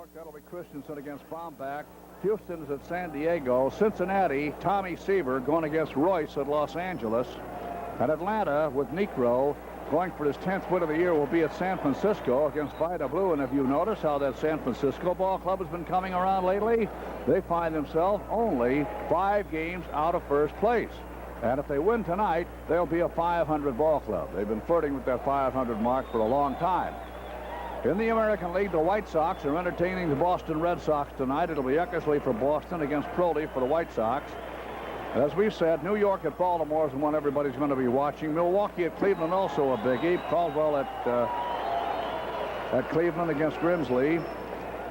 York, that'll be Christensen against Baumbach. Houston's at San Diego. Cincinnati, Tommy Seaver going against Royce at Los Angeles. And Atlanta with Necro going for his 10th win of the year will be at San Francisco against Vida Blue. And if you notice how that San Francisco ball club has been coming around lately, they find themselves only 5 games out of first place. And if they win tonight, they'll be a 500 ball club. They've been flirting with that 500 mark for a long time. In the American League, the White Sox are entertaining the Boston Red Sox tonight. It'll be Eckersley for Boston against Crowley for the White Sox. As we've said, New York at Baltimore is the one everybody's going to be watching. Milwaukee at Cleveland, also a biggie. Caldwell at Cleveland against Grimsley.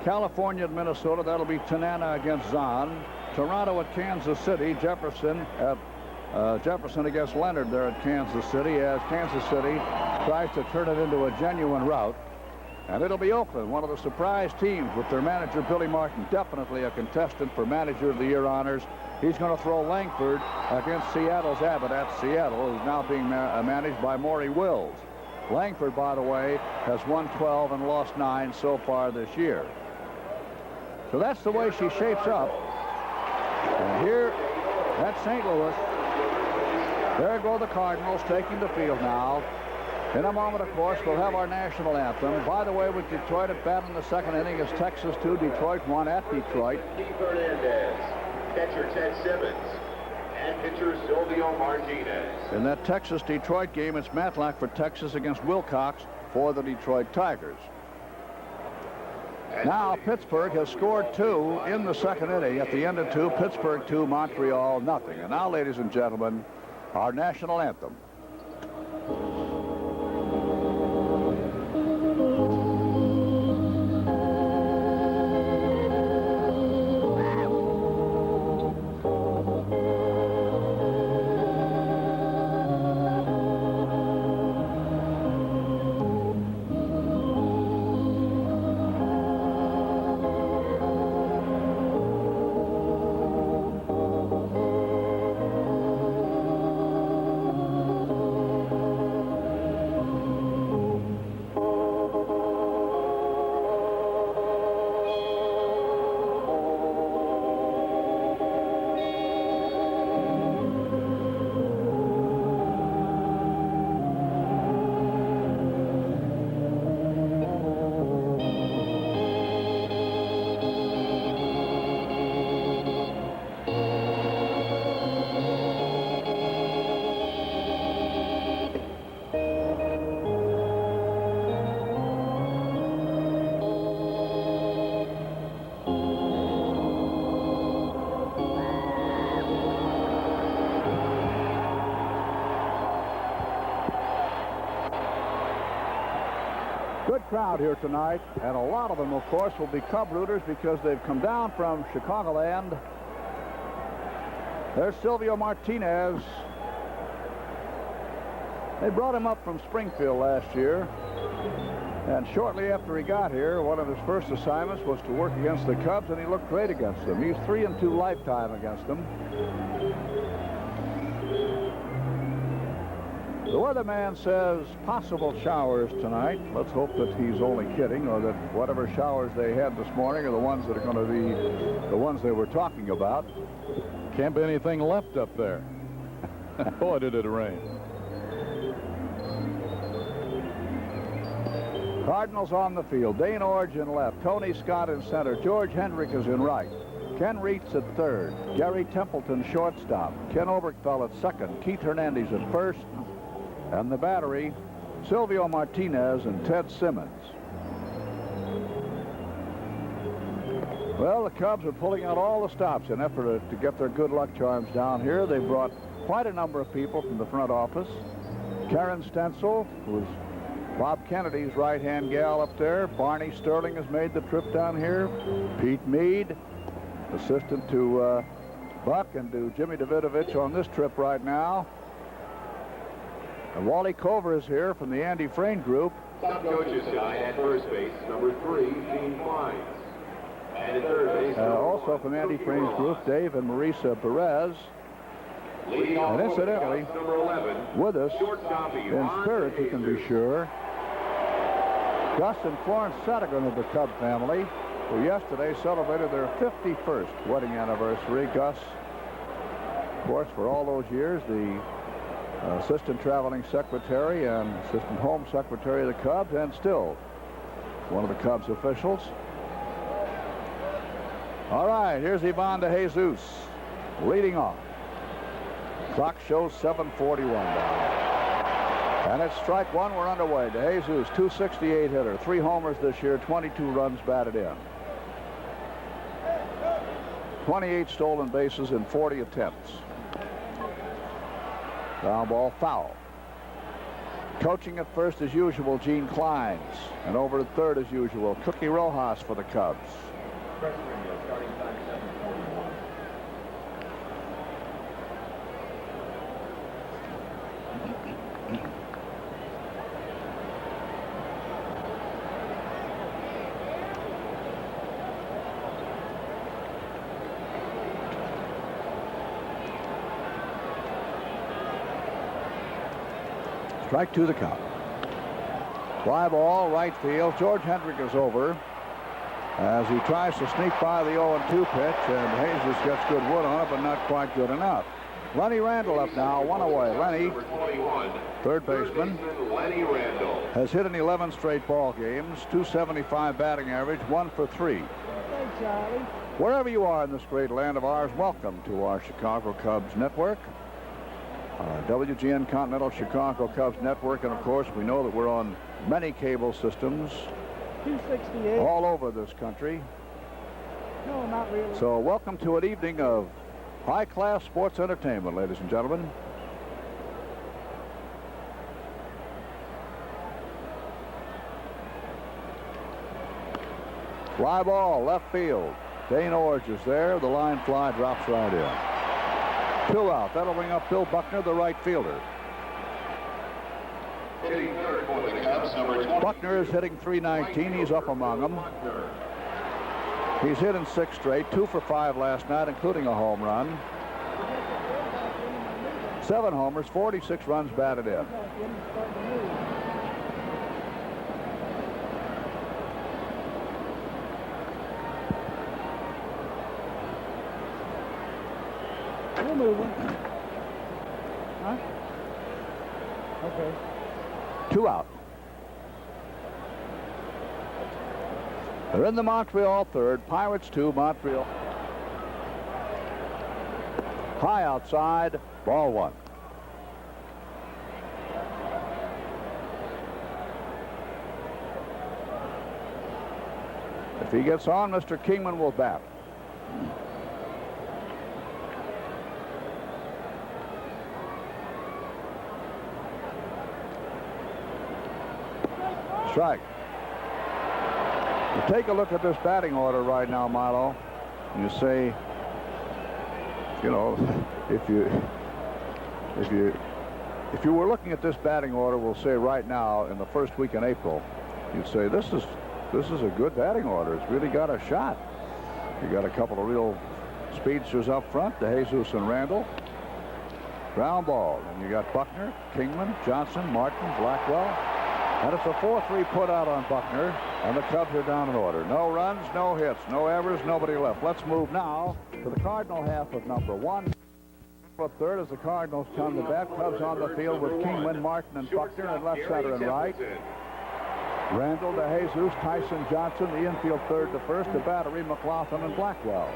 California at Minnesota, that'll be Tanana against Zahn. Toronto at Kansas City. Jefferson against Leonard there at Kansas City, as Kansas City tries to turn it into a genuine rout. And it'll be Oakland, one of the surprise teams with their manager, Billy Martin, definitely a contestant for Manager of the Year honors. He's going to throw Langford against Seattle's Abbott at Seattle, who's now being managed by Maury Wills. Langford, by the way, has won 12 and lost 9 so far this year. So that's the way she shapes up. And here at St. Louis, there go the Cardinals taking the field now. In a moment, of course, we'll have our national anthem. By the way, with Detroit at bat in the second inning, it's Texas 2, Detroit 1 at Detroit. Keith Hernandez, catcher Ted Simmons, and pitcher Silvio Martinez. In that Texas-Detroit game, it's Matlack for Texas against Wilcox for the Detroit Tigers. Now, Pittsburgh has scored 2 in the second inning. At the end of 2, Pittsburgh 2, Montreal nothing. And now, ladies and gentlemen, our national anthem. Good crowd here tonight, and a lot of them, of course, will be Cub rooters because they've come down from Chicagoland. There's Silvio Martinez. They brought him up from Springfield last year, and shortly after he got here, one of his first assignments was to work against the Cubs, and he looked great against them. He's 3-2 lifetime against them. The weatherman says possible showers tonight. Let's hope that he's only kidding, or that whatever showers they had this morning are the ones that are going to be the ones they were talking about. Can't be anything left up there. Boy, did it rain. Cardinals on the field. Dane Orge in left. Tony Scott in center. George Hendrick is in right. Ken Reitz at third. Gary Templeton shortstop. Ken Oberkfell at second. Keith Hernandez at first. And the battery, Silvio Martinez and Ted Simmons. Well, the Cubs are pulling out all the stops in effort to get their good luck charms down here. They brought quite a number of people from the front office. Karen Stencil, who's Bob Kennedy's right-hand gal up there. Barney Sterling has made the trip down here. Pete Meade, assistant to Buck and to Jimmy Davidovich on this trip right now. And Wally Cover is here from the Andy Frayne group. Top coaches tonight at first base, number 3, Gene Fines. And at third base, also from Andy Frayne's group, Dave and Marisa Perez. And incidentally, number 11, with us in spirit, you can be sure, Gus and Florence Setigan of the Cub family. who yesterday celebrated their 51st wedding anniversary. Gus, of course, for all those years, the assistant traveling secretary and assistant home secretary of the Cubs, and still one of the Cubs officials. All right, here's Ivan de Jesus leading off. Clock shows 7:41 now. And it's strike one. We're underway. De Jesus, 268 hitter, 3 homers this year, 22 runs batted in. 28 stolen bases in 40 attempts. Ground ball foul. Coaching at first as usual, Gene Kleins. And over at third as usual, Cookie Rojas for the Cubs. Strike two the count. Fly ball, right field. George Hendrick is over as he tries to sneak by the 0-2 pitch, and Jesus gets good wood on it, but not quite good enough. Lenny Randall up now, 1 away. Lenny, third baseman, Lenny Randall has hit in 11 straight ball games, 275 batting average, 1 for 3. Hey, Charlie. Wherever you are in this great land of ours, welcome to our Chicago Cubs network. WGN Continental Chicago Cubs Network, and of course we know that we're on many cable systems 268. all over this country. No, not really. So welcome to an evening of high-class sports entertainment, ladies and gentlemen. Fly ball, left field. Dane Orge is there. The line fly drops right in. 2 out. That'll bring up Bill Buckner, the right fielder. hitting third for the Cubs, number 20. Buckner is hitting .319. He's up among them. He's hit in 6 straight, 2 for 5 last night, including a home run. 7 homers, 46 runs batted in. We're moving. Huh? Okay. 2 out. They're in the Montreal third. Pirates 2, Montreal. High outside, ball 1. If he gets on, Mr. Kingman will bat. Strike. You take a look at this batting order right now, Milo. You say, you know, if you were looking at this batting order, we'll say right now in the first week in April, you'd say this is a good batting order. It's really got a shot. You got a couple of real speedsters up front, De Jesus and Randall. Ground ball, and you got Buckner, Kingman, Johnson, Martin, Blackwell. And it's a 4-3 put out on Buckner, and the Cubs are down in order. No runs, no hits, no errors, nobody left. Let's move now to the Cardinal half of number 1. Up third as the Cardinals come to bat. Cubs on the field with Kingman, Martin, and Buckner, and left, center, and right. Randall, De Jesus, Tyson, Johnson, the infield third to first, the battery, McLaughlin, and Blackwell.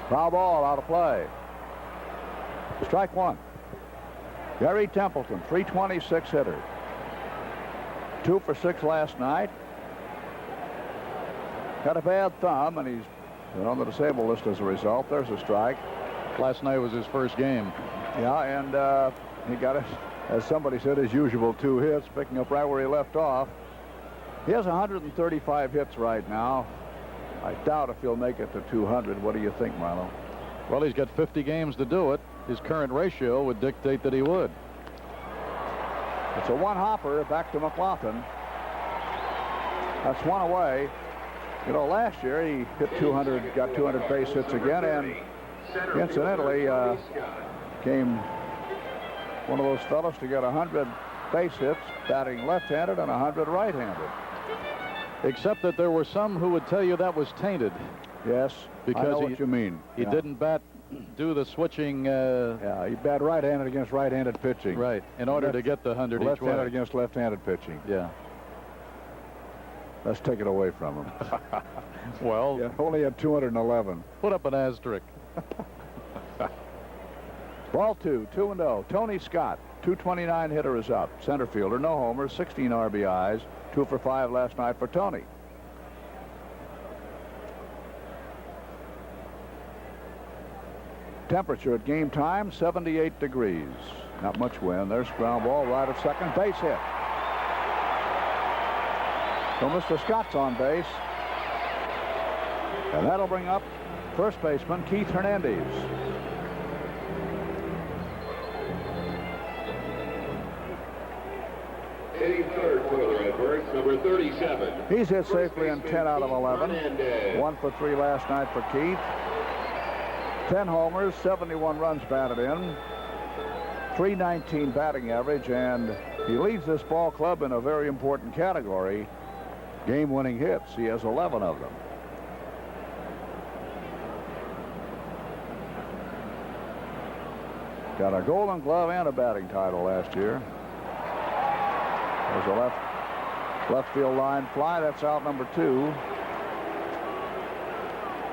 Foul ball, out of play. Strike 1. Gary Templeton, 326 hitter. 2 for 6 last night. Got a bad thumb, and he's on the disabled list as a result. There's a strike. Last night was his first game. Yeah, and he got it, as somebody said, his usual 2 hits, picking up right where he left off. He has 135 hits right now. I doubt if he'll make it to 200. What do you think, Milo? Well, he's got 50 games to do it. His current ratio would dictate that he would. It's a 1-hopper back to McLaughlin. That's 1 away. You know, last year he hit 200, got 200 base hits again, and incidentally came one of those fellows to get 100 base hits batting left-handed and 100 right-handed. Except that there were some who would tell you that was tainted. Yes, because I know what you mean. He didn't do the switching. Yeah, he bat right-handed against right-handed pitching. Right, in order to get the 100 each way. Left-handed against left-handed pitching. Yeah. Let's take it away from him. Well, yeah, only had 211. Put up an asterisk. Ball 2, 2-0. Tony Scott, 229 hitter, is up. Center fielder, no homers, 16 RBIs, 2 for 5 last night for Tony. Temperature at game time, 78 degrees. Not much wind. There's ground ball right at second. Base hit. So Mr. Scott's on base. And that'll bring up first baseman Keith Hernandez. Hitting third for the Redbirds, number 37. He's hit safely in 10 out of 11. 1 for 3 last night for Keith. 10 homers, 71 runs batted in. 319 batting average, and he leads this ball club in a very important category, game-winning hits. He has 11 of them. Got a Golden Glove and a batting title last year. There's a left field line fly. That's out number 2.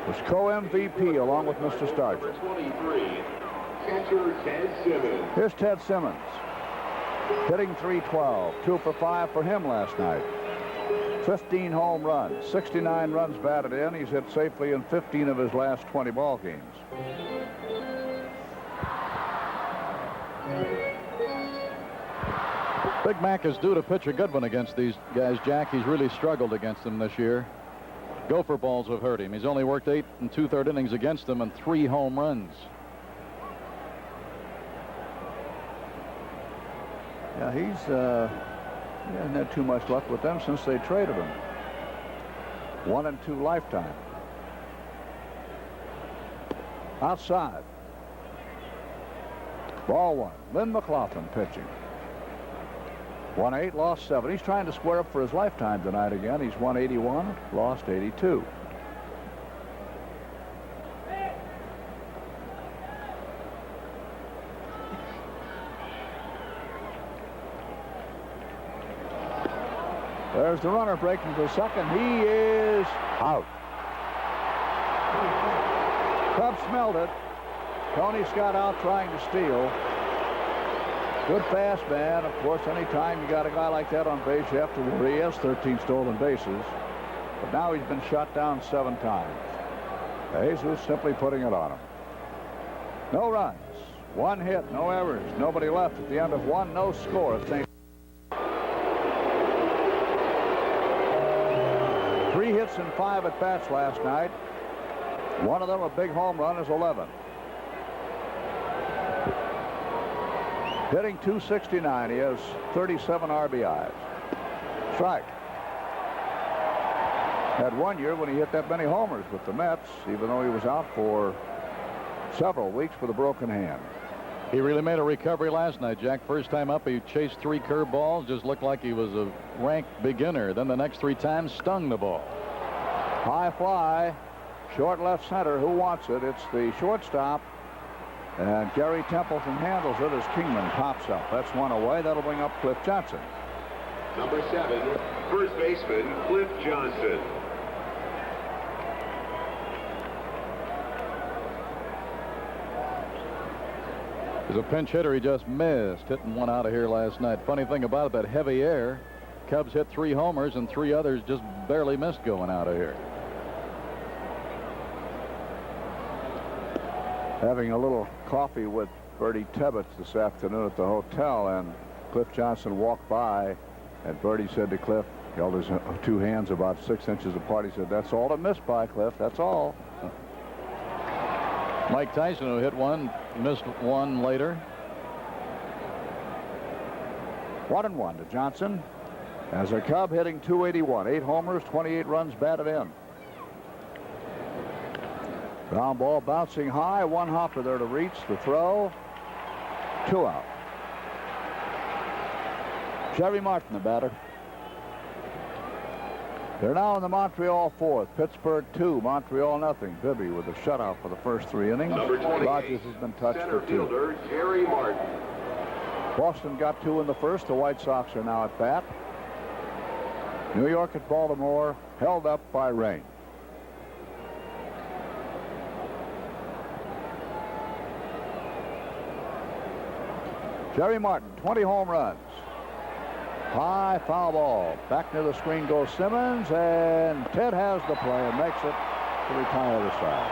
Was co-MVP along with Mr. Starcher. Number 23, catcher Ted Simmons. Here's Ted Simmons, hitting .312, 2 for 5 for him last night. 15 home runs, 69 runs batted in. He's hit safely in 15 of his last 20 ball games. Big Mac is due to pitch a good one against these guys, Jack. He's really struggled against them this year. Gopher balls have hurt him. He's only worked 8 2/3 innings against them and 3 home runs. Yeah, he hasn't had too much luck with them since they traded him. 1 and 2 lifetime. Outside. Ball 1. Lynn McLaughlin pitching. 1-8, lost 7. He's trying to square up for his lifetime tonight again. He's won 81, lost 82. There's the runner breaking to second. He is out. Cubs smelled it. Tony Scott out trying to steal. Good fast man. Of course, anytime you got a guy like that on base, you have to worry. He has 13 stolen bases. But now he's been shot down 7 times. Jesus simply putting it on him. No runs. 1 hit, no errors. Nobody left at the end of 1, no score. 3 hits and 5 at bats last night. One of them, a big home run, is 11. Hitting .269. He has 37 RBIs. Strike. Had 1 year when he hit that many homers with the Mets, even though he was out for several weeks with a broken hand. He really made a recovery last night, Jack. First time up, he chased 3 curveballs, just looked like he was a ranked beginner. Then the next 3 times stung the ball. High fly, short left center. Who wants it? It's the shortstop. And Gary Templeton handles it as Kingman pops up. That's 1 away. That'll bring up Cliff Johnson. Number 7, first baseman Cliff Johnson. As a pinch hitter, he just missed, hitting 1 out of here last night. Funny thing about it, that heavy air, Cubs hit 3 homers and 3 others just barely missed going out of here. Having a little coffee with Bertie Tebbetts this afternoon at the hotel, and Cliff Johnson walked by, and Bertie said to Cliff, held his 2 hands about 6 inches apart. He said, "That's all to miss by, Cliff. That's all." Mike Tyson, who hit 1, missed 1 later. 1-1 to Johnson. As a Cub, hitting .281. 8 homers, 28 runs batted in. Ground ball bouncing high. One hopper there to reach the throw. 2 out. Jerry Martin, the batter. They're now in the Montreal 4th. Pittsburgh 2, Montreal nothing. Bibby with a shutout for the first 3 innings. Number 28, Rogers has been touched center for 2. fielder Jerry Martin. Boston got 2 in the first. The White Sox are now at bat. New York at Baltimore, held up by rain. Jerry Martin, 20 home runs. High foul ball. Back near the screen goes Simmons, and Ted has the play and makes it to retire the side.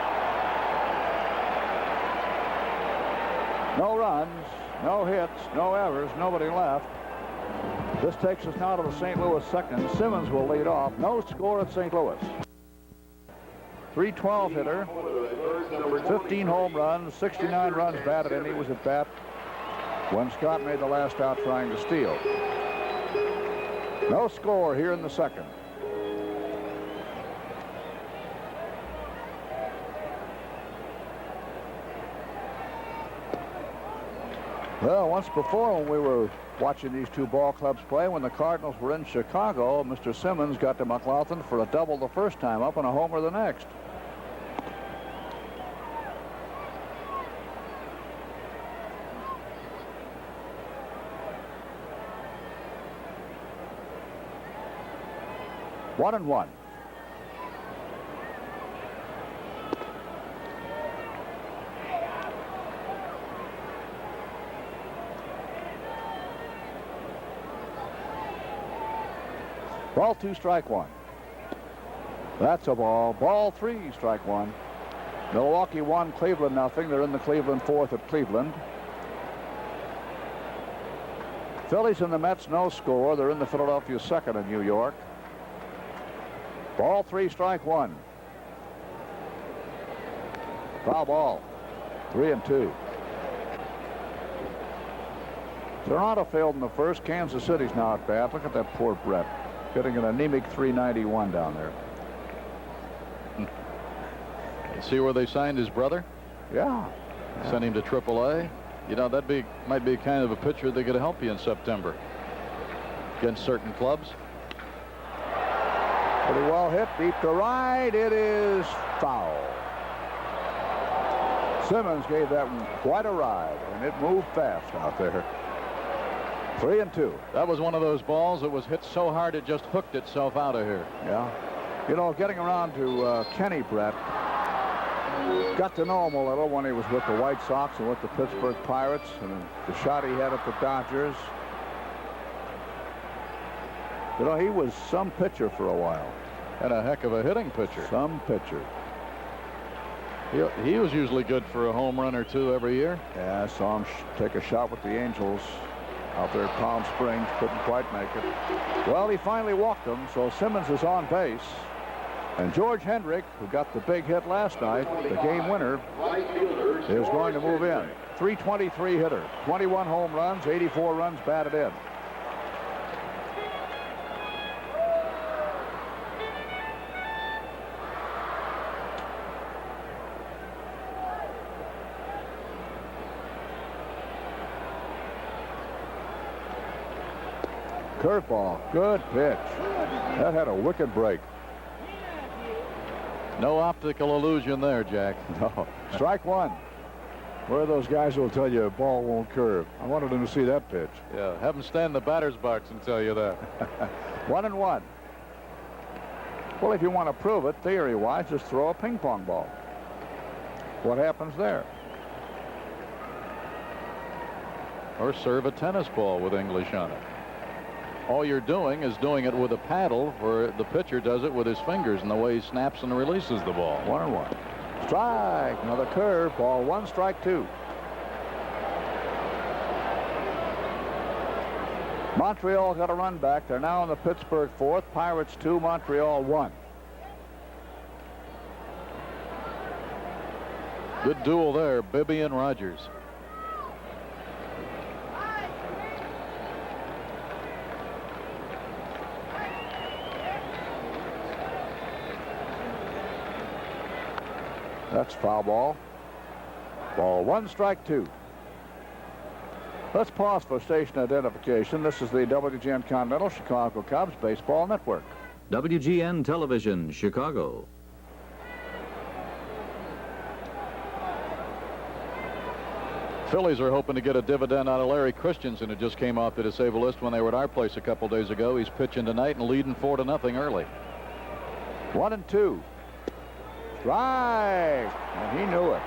No runs, no hits, no errors, nobody left. This takes us now to the St. Louis 2nd. Simmons will lead off. No score at St. Louis. .312 hitter, 15 home runs, 69 runs batted in. He was at bat when Scott made the last out trying to steal. No score here in the 2nd. Well, once before when we were watching these 2 ball clubs play, when the Cardinals were in Chicago, Mr. Simmons got to McLaughlin for a double the first time up and a homer the next. One and one. Ball 2, strike 1. That's a ball. Ball 3, strike 1. Milwaukee 1, Cleveland nothing. They're in the Cleveland 4th at Cleveland. Phillies and the Mets, no score. They're in the Philadelphia 2nd in New York. Ball 3, strike 1. Foul ball. 3 and 2. Toronto failed in the first. Kansas City's now at bat. Look at that poor Brett. Getting an anemic 391 down there. See where they signed his brother? Yeah. Sent him to AAA. You know, might be kind of a pitcher that could help you in September against certain clubs. Pretty well hit. Deep to right. It is foul. Simmons gave that one quite a ride, and it moved fast out there. 3 and 2. That was one of those balls that was hit so hard it just hooked itself out of here. Yeah. You know, getting around to Kenny Brett, got to know him a little when he was with the White Sox and with the Pittsburgh Pirates, and the shot he had at the Dodgers. You know, he was some pitcher for a while. And a heck of a hitting pitcher. Some pitcher. He was usually good for a home run or 2 every year. Yeah, I saw him take a shot with the Angels out there at Palm Springs. Couldn't quite make it. Well, he finally walked him, so Simmons is on base. And George Hendrick, who got the big hit last night, the game winner, is going to move in. .323 hitter, 21 home runs, 84 runs batted in. Curveball, good pitch. That had a wicked break. No optical illusion there, Jack. No. Strike 1. Where are those guys who will tell you a ball won't curve? I wanted them to see that pitch. Yeah, have them stand in the batter's box and tell you that. 1 and 1. Well, if you want to prove it, theory-wise, just throw a ping pong ball. What happens there? Or serve a tennis ball with English on it. All you're doing is doing it with a paddle, where the pitcher does it with his fingers, and the way he snaps and releases the ball. 1 and 1. Strike. Another curve. Ball 1, strike 2. Montreal got a run back. They're now in the Pittsburgh 4th. Pirates 2, Montreal 1. Good duel there, Bibby and Rogers. That's foul ball. Ball one, strike two. Let's pause for station identification. This is the WGN Continental Chicago Cubs Baseball Network. WGN Television, Chicago. Phillies are hoping to get a dividend out of Larry Christensen, who just came off the disabled list when they were at our place a couple days ago. He's pitching tonight and leading 4-0 early. 1-2. Strike. And he knew it.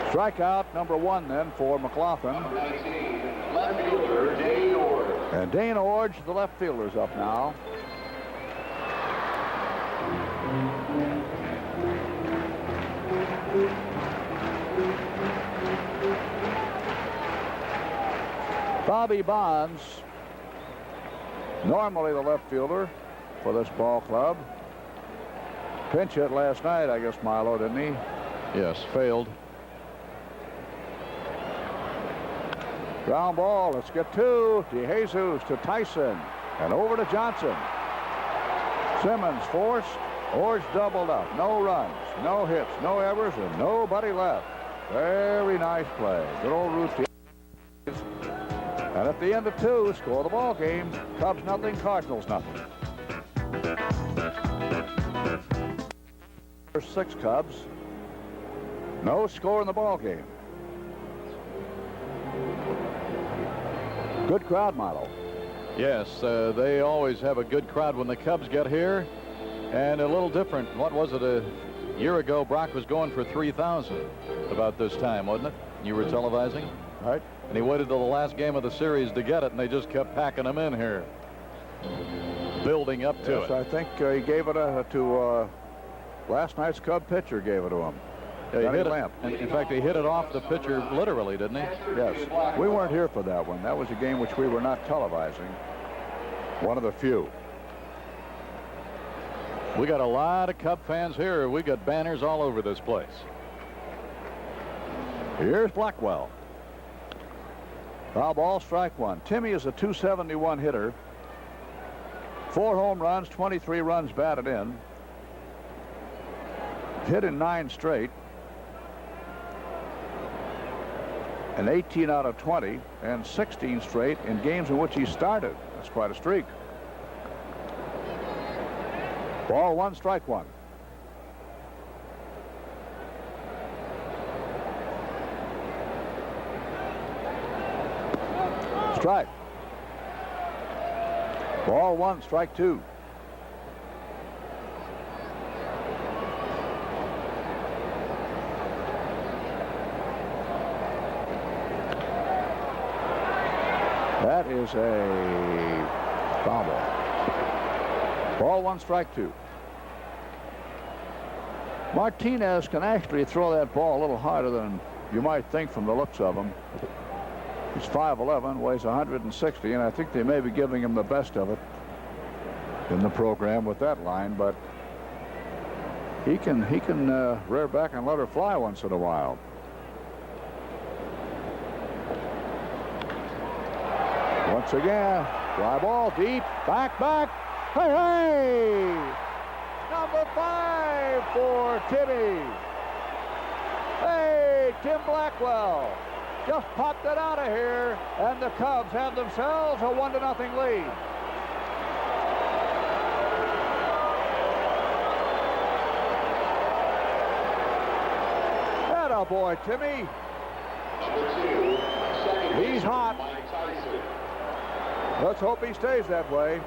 Strikeout number one then for McLaughlin. Number 19, left fielder Dane Orge. And Dane Orge, the left fielder's up now. Bobby Bonds, normally the left fielder for this ball club. Pinch hit last night, I guess, Milo, didn't he? Yes, failed. Ground ball. Let's get two. DeJesus to Tyson. And over to Johnson. Simmons forced. Orge doubled up. No runs, no hits, no errors, and nobody left. Very nice play. Good old routine. And at the end of two, score the ball game. Cubs nothing, Cardinals nothing. There's 6 Cubs. No score in the ball game. Good crowd, Milo. Yes, they always have a good crowd when the Cubs get here. And a little different. What was it? A year ago, Brock was going for 3,000 about this time, wasn't it? You were televising? Right. And he waited till the last game of the series to get it, and they just kept packing them in here. Building up to Yes, it. I think he gave it to last night's Cub pitcher gave it to him. Yeah, he Danny hit it. Lamp. In fact, he hit it off the pitcher literally, didn't he? Yes. We weren't here for that one. That was a game which we were not televising. One of the few. We got a lot of Cub fans here. We got banners all over this place. Here's Blackwell. Foul ball, strike one. Timmy is a .271 hitter. 4 home runs, 23 runs batted in. Hit in 9 straight. And 18 out of 20 and 16 straight in games in which he started. That's quite a streak. Ball one, strike one. Strike. Ball one, strike two. That is a foul ball. Ball one, strike two. Martinez can actually throw that ball a little harder than you might think from the looks of him. He's 5'11", weighs 160, and I think they may be giving him the best of it in the program with that line, but he can rear back and let her fly once in a while. Once again, fly ball deep, back, hey, hey! Number 5 for Timmy. Hey, Tim Blackwell just popped it out of here, and the Cubs have themselves a 1-0 lead. Atta boy, Timmy. He's hot. Let's hope he stays that way.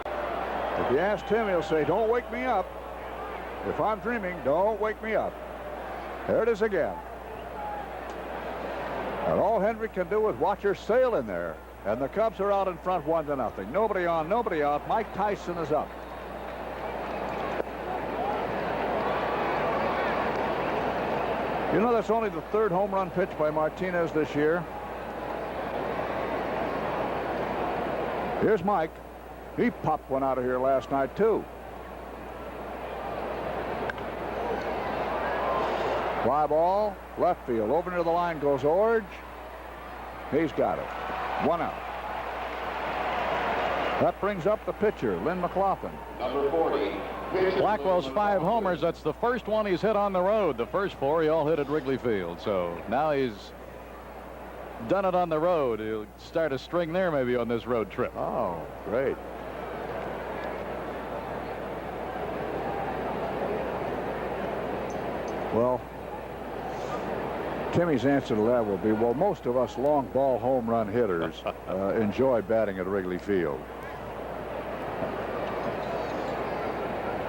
If you ask Tim, he'll say, don't wake me up. If I'm dreaming, don't wake me up. There it is again. And all Henry can do is watch her sail in there. And the Cubs are out in front 1-0. Nobody on, nobody out. Mike Tyson is up. You know, that's only the 3rd home run pitch by Martinez this year. Here's Mike. He popped one out of here last night, too. Fly ball, left field. Over near the line goes Orge. He's got it. 1 out. That brings up the pitcher, Lynn McLaughlin. Number 40. Blackwell's 5 homers. That's the first one he's hit on the road. The first 4 he all hit at Wrigley Field. So now he's done it on the road. He'll start a string there maybe on this road trip. Oh, great. Well, Timmy's answer to that will be, well, most of us long ball home run hitters enjoy batting at Wrigley Field.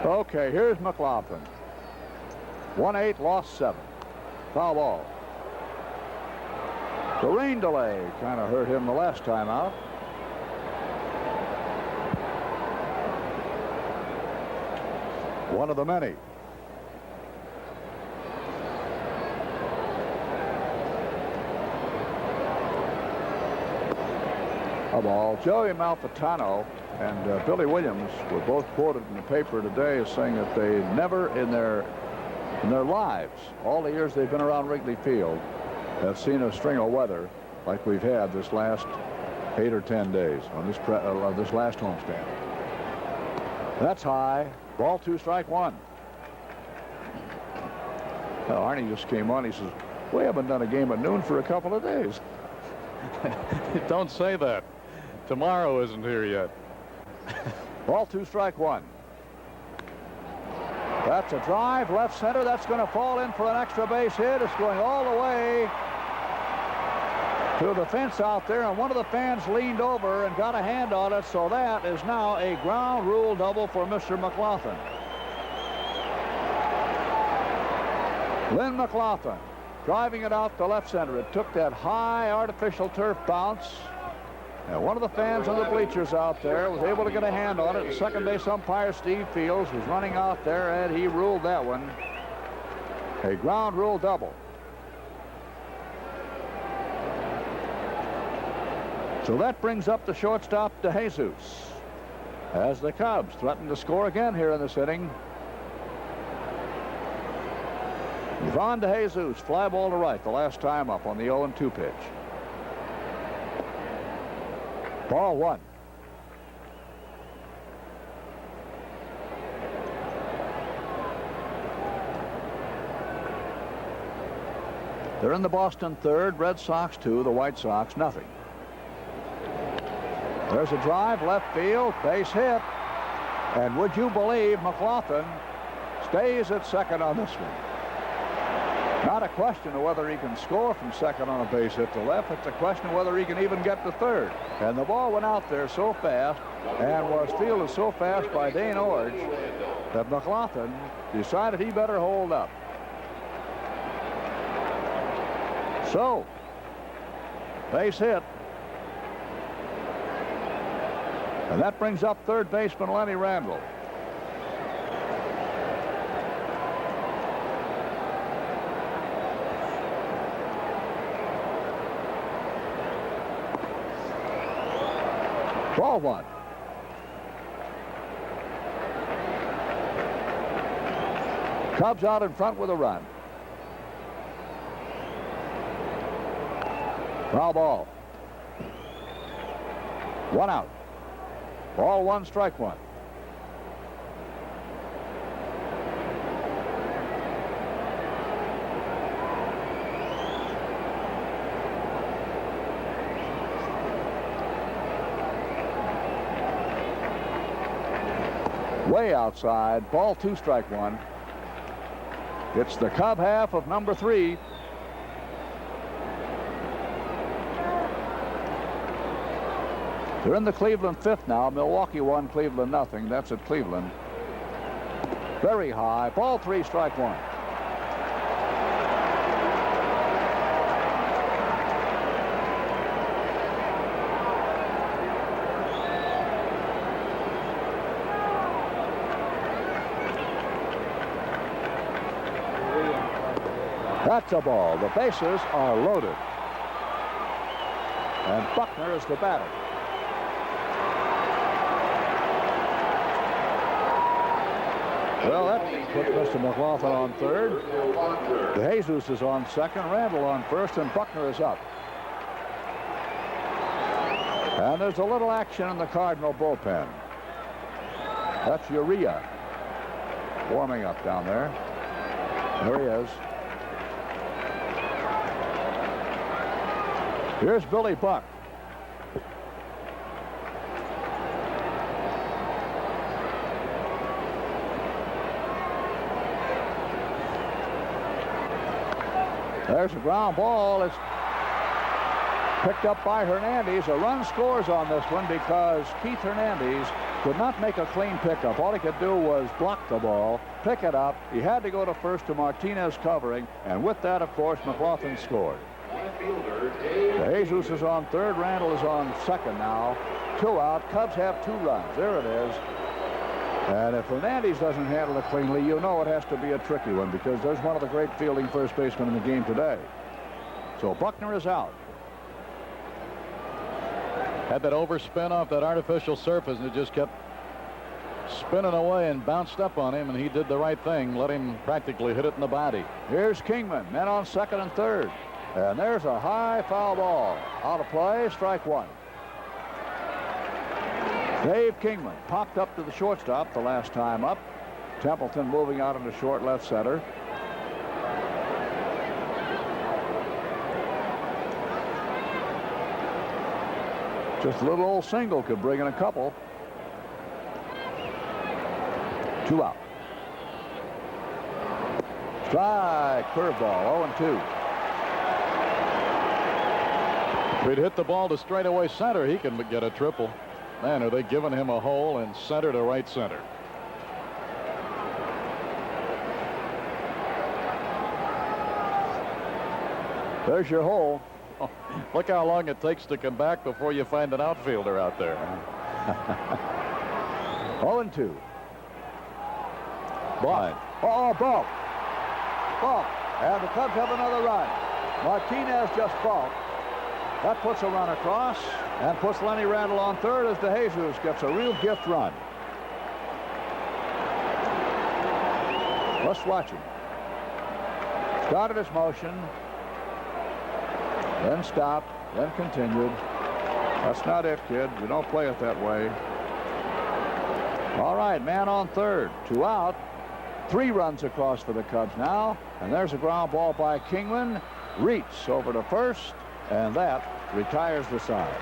Okay, here's McLaughlin. 1-8, lost 7. Foul ball. The rain delay kind of hurt him the last time out. One of the many. A ball. Joey Malfitano and Billy Williams were both quoted in the paper today as saying that they never in their lives, all the years they've been around Wrigley Field, have seen a string of weather like we've had this last 8 or 10 days on this last homestand. That's high. Ball 2, strike 1. Well, Arnie just came on. He says, we haven't done a game at noon for a couple of days. Don't say that. Tomorrow isn't here yet. Ball 2, strike 1. That's a drive, left center. That's going to fall in for an extra base hit. It's going all the way to the fence out there, and one of the fans leaned over and got a hand on it, so that is now a ground rule double for Mr. McLaughlin. Lynn McLaughlin driving it out to left center. It took that high artificial turf bounce, and one of the fans on the bleachers out there was able to get a hand on it. The second base umpire, Steve Fields, was running out there, and he ruled that one a ground rule double. So that brings up the shortstop, DeJesus, as the Cubs threaten to score again here in this inning. Ivan DeJesus, fly ball to right the last time up on the 0-2 pitch. Ball 1. They're in the Boston third, Red Sox 2, the White Sox nothing. There's a drive, left field, base hit. And would you believe McLaughlin stays at second on this one? Not a question of whether he can score from second on a base hit to left. It's a question of whether he can even get to third. And the ball went out there so fast and was fielded so fast by Dane Orge that McLaughlin decided he better hold up. So, base hit. And that brings up third baseman Lenny Randall. Ball 1. Cubs out in front with a run. Foul ball. 1 out. Ball 1, strike 1. Way outside. Ball 2, strike 1. It's the Cub half of number 3. They're in the Cleveland fifth now. Milwaukee 1, Cleveland nothing. That's at Cleveland. Very high. Ball 3, strike 1. That's a ball. The bases are loaded. And Buckner is the batter. Well, that put Mr. McLaughlin on third. DeJesus is on second. Randall on first, and Buckner is up. And there's a little action in the Cardinal bullpen. That's Urea warming up down there. There he is. Here's Billy Buck. There's a ground ball. It's picked up by Hernandez. A run scores on this one because Keith Hernandez could not make a clean pickup. All he could do was block the ball, pick it up. He had to go to first to Martinez covering, and with that, of course, McLaughlin scored. Jesus is on third. Randall is on second now. 2 out. Cubs have 2 runs. There it is. And if Hernandez doesn't handle it cleanly, you know it has to be a tricky one because there's one of the great fielding first basemen in the game today. So Buckner is out. Had that overspin off that artificial surface, and it just kept spinning away and bounced up on him, and he did the right thing. Let him practically hit it in the body. Here's Kingman. Men on second and third. And there's a high foul ball. Out of play. Strike 1. Dave Kingman popped up to the shortstop the last time up. Templeton moving out into short left center. Just a little old single could bring in a couple. 2 out. Strike. Curveball. 0-2. If he'd hit the ball to straightaway center, he can get a triple. Man, are they giving him a hole in center to right center. There's your hole. Oh, look how long it takes to come back before you find an outfielder out there. 0-2. Ball. Oh, ball. Ball. And the Cubs have another run. Martinez just balked. That puts a run across and puts Lenny Randall on third as DeJesus gets a real gift run. Let's watch him. Started his motion, then stopped, then continued. That's not it, kid. You don't play it that way. All right, man on third. 2 out. 3 runs across for the Cubs now. And there's a ground ball by Kingman. Reach over to first. And that retires the side.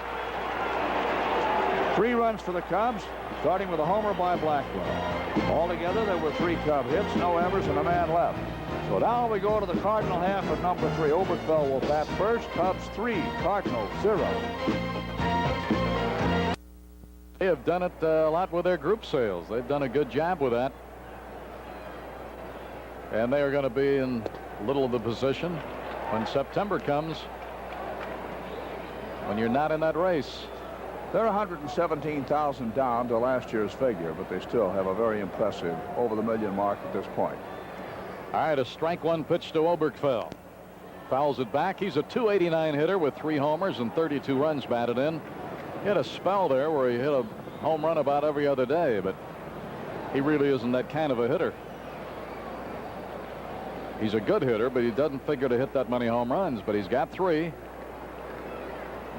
3 runs for the Cubs, starting with a homer by Blackwell. Altogether, there were 3 Cub hits, no errors, and a man left. So now we go to the Cardinal half of number 3. Oberkfell will bat first. Cubs 3, Cardinals 0. They have done it a lot with their group sales. They've done a good job with that. And they are going to be in little of the position when September comes, when you're not in that race. They're 117,000 down to last year's figure, but they still have a very impressive over the million mark at this point. All right, a strike 1 pitch to Oberkfell. Fouls it back. He's a .289 hitter with 3 homers and 32 runs batted in. He had a spell there where he hit a home run about every other day, but he really isn't that kind of a hitter. He's a good hitter, but he doesn't figure to hit that many home runs, but he's got 3.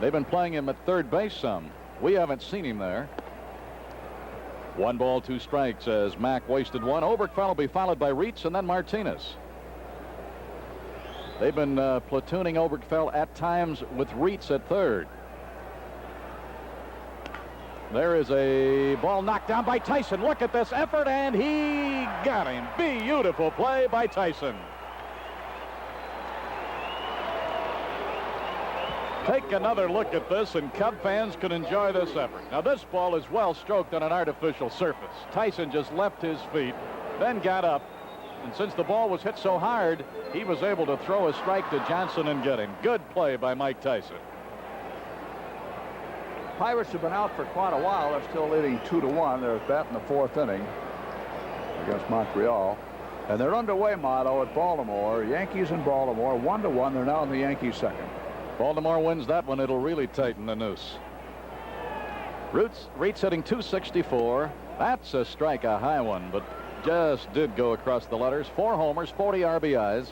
They've been playing him at third base some. We haven't seen him there. 1 ball, 2 strikes as Mack wasted 1. Oberkfell will be followed by Reitz and then Martinez. They've been platooning Oberkfell at times with Reitz at third. There is a ball knocked down by Tyson. Look at this effort, and he got him. Beautiful play by Tyson. Take another look at this, and Cub fans can enjoy this effort. Now, this ball is well stroked on an artificial surface. Tyson just left his feet, then got up, and since the ball was hit so hard, he was able to throw a strike to Johnson and get him. Good play by Mike Tyson. Pirates have been out for quite a while. They're still leading 2-1. They're batting the 4th inning against Montreal. And they're underway, Motto, at Baltimore. Yankees in Baltimore, 1-1. They're now in the Yankees second. Baltimore wins that one. It'll really tighten the noose. Reitz hitting .264. That's a strike, a high one, but just did go across the letters. 4 homers, 40 RBIs.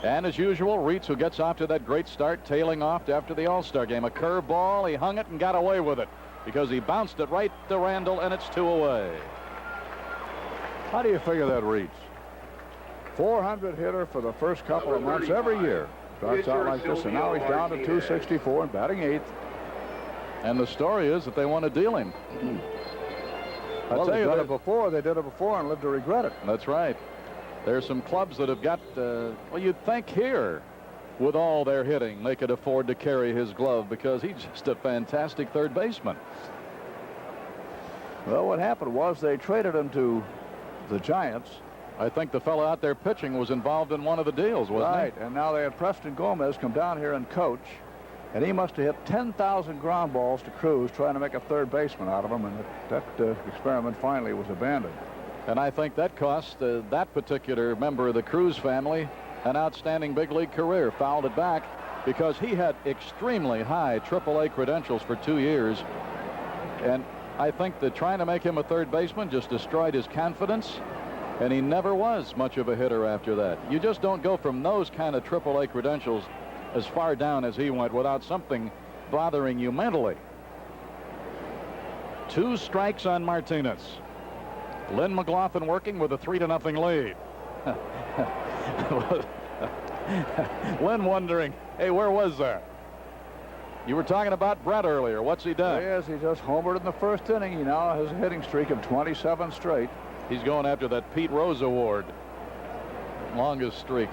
And as usual, Reitz, who gets off to that great start, tailing off after the All-Star game. A curveball, he hung it and got away with it because he bounced it right to Randall, and it's 2 away. How do you figure that, Reitz? 400 hitter for the first couple of months every year. Starts out like this, and now he's down to 264 and batting 8th. And the story is that they want to deal him. Well, they did it before. They did it before and lived to regret it. That's right. There's some clubs that have got, well, you'd think here, with all their hitting, they could afford to carry his glove because he's just a fantastic third baseman. Well, what happened was they traded him to the Giants. I think the fellow out there pitching was involved in one of the deals, wasn't he? Right, and now they had Preston Gomez come down here and coach, and he must have hit 10,000 ground balls to Cruz trying to make a third baseman out of him, and that experiment finally was abandoned. And I think that cost that particular member of the Cruz family an outstanding big league career. Fouled it back because he had extremely high AAA credentials for 2 years. And I think that trying to make him a third baseman just destroyed his confidence, and he never was much of a hitter after that. You just don't go from those kind of AAA credentials as far down as he went without something bothering you mentally. 2 strikes on Martinez. Lynn McLaughlin working with a 3-0 lead. Lynn wondering, hey, where was that? You were talking about Brett earlier. What's he done? Yes, he just homered in the first inning. He now has a hitting streak of 27 straight. He's going after that Pete Rose Award. Longest streak.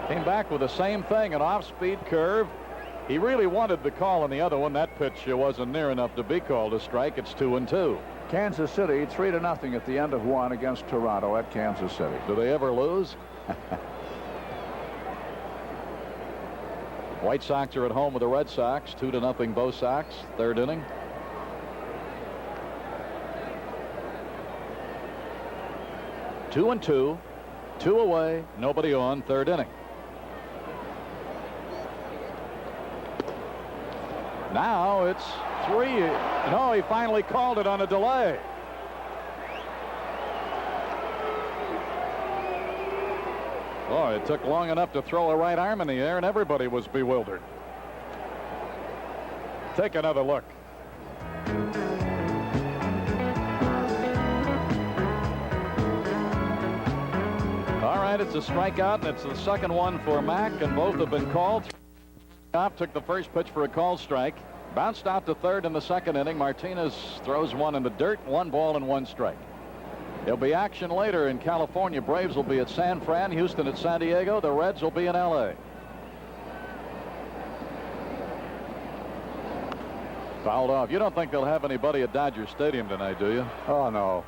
Came back with the same thing, an off-speed curve. He really wanted the call on the other one. That pitch wasn't near enough to be called a strike. It's 2-2. Kansas City 3-0 at the end of 1 against Toronto at Kansas City. Do they ever lose? White Sox are at home with the Red Sox. 2-0 Bo Sox. Third inning. Two and two. 2 away. Nobody on. Third inning. Now it's 3. No, he finally called it on a delay. Oh, it took long enough to throw a right arm in the air, and everybody was bewildered. Take another look. All right, it's a strikeout, and it's the second one for Mack, and both have been called. Took the first pitch for a called strike. Bounced out to third in the second inning. Martinez throws one in the dirt. 1 ball and 1 strike. There'll be action later in California. Braves will be at San Fran. Houston at San Diego. The Reds will be in L.A. Fouled off. You don't think they'll have anybody at Dodger Stadium tonight, do you? Oh, no.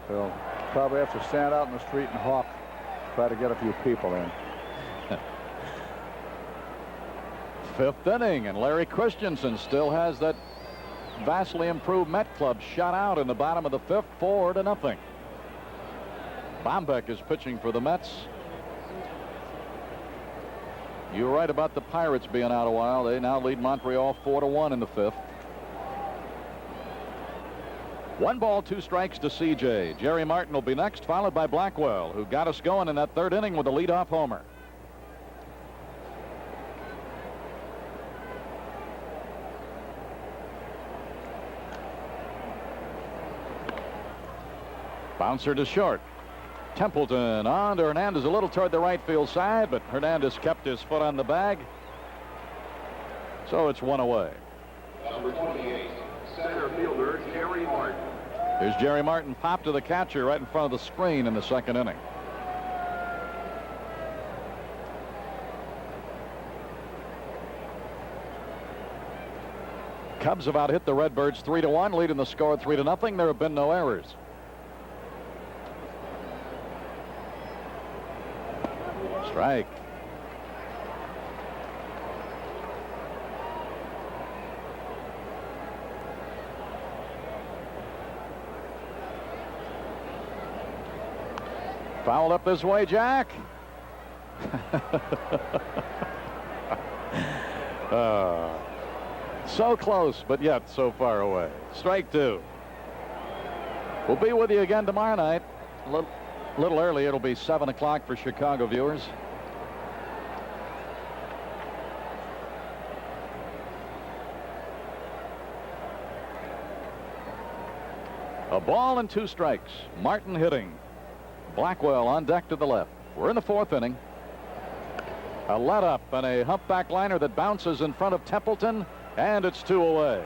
They'll probably have to stand out in the street and hawk. Try to get a few people in. 5th inning, and Larry Christensen still has that vastly improved Met club shut out in the bottom of the 5th, 4-0. Bombeck is pitching for the Mets. You're right about the Pirates being out a while. They now lead Montreal 4-1 in the 5th. 1 ball, 2 strikes to CJ. Jerry Martin will be next, followed by Blackwell, who got us going in that 3rd inning with a leadoff homer. Bouncer to short. Templeton on to Hernandez, a little toward the right field side, but Hernandez kept his foot on the bag. So it's 1 away. Number 28, center fielder Jerry Martin. Here's Jerry Martin, popped to the catcher right in front of the screen in the 2nd inning. Cubs have out hit the Redbirds 3-1, leading the score 3-0. There have been no errors. Strike. Fouled up this way, Jack. So close, but yet so far away. Strike 2. We'll be with you again tomorrow night. A little early. It'll be 7 o'clock for Chicago viewers. A ball and 2 strikes. Martin hitting. Blackwell on deck to the left. We're in the 4th inning. A let up and a humpback liner that bounces in front of Templeton, and it's 2 away.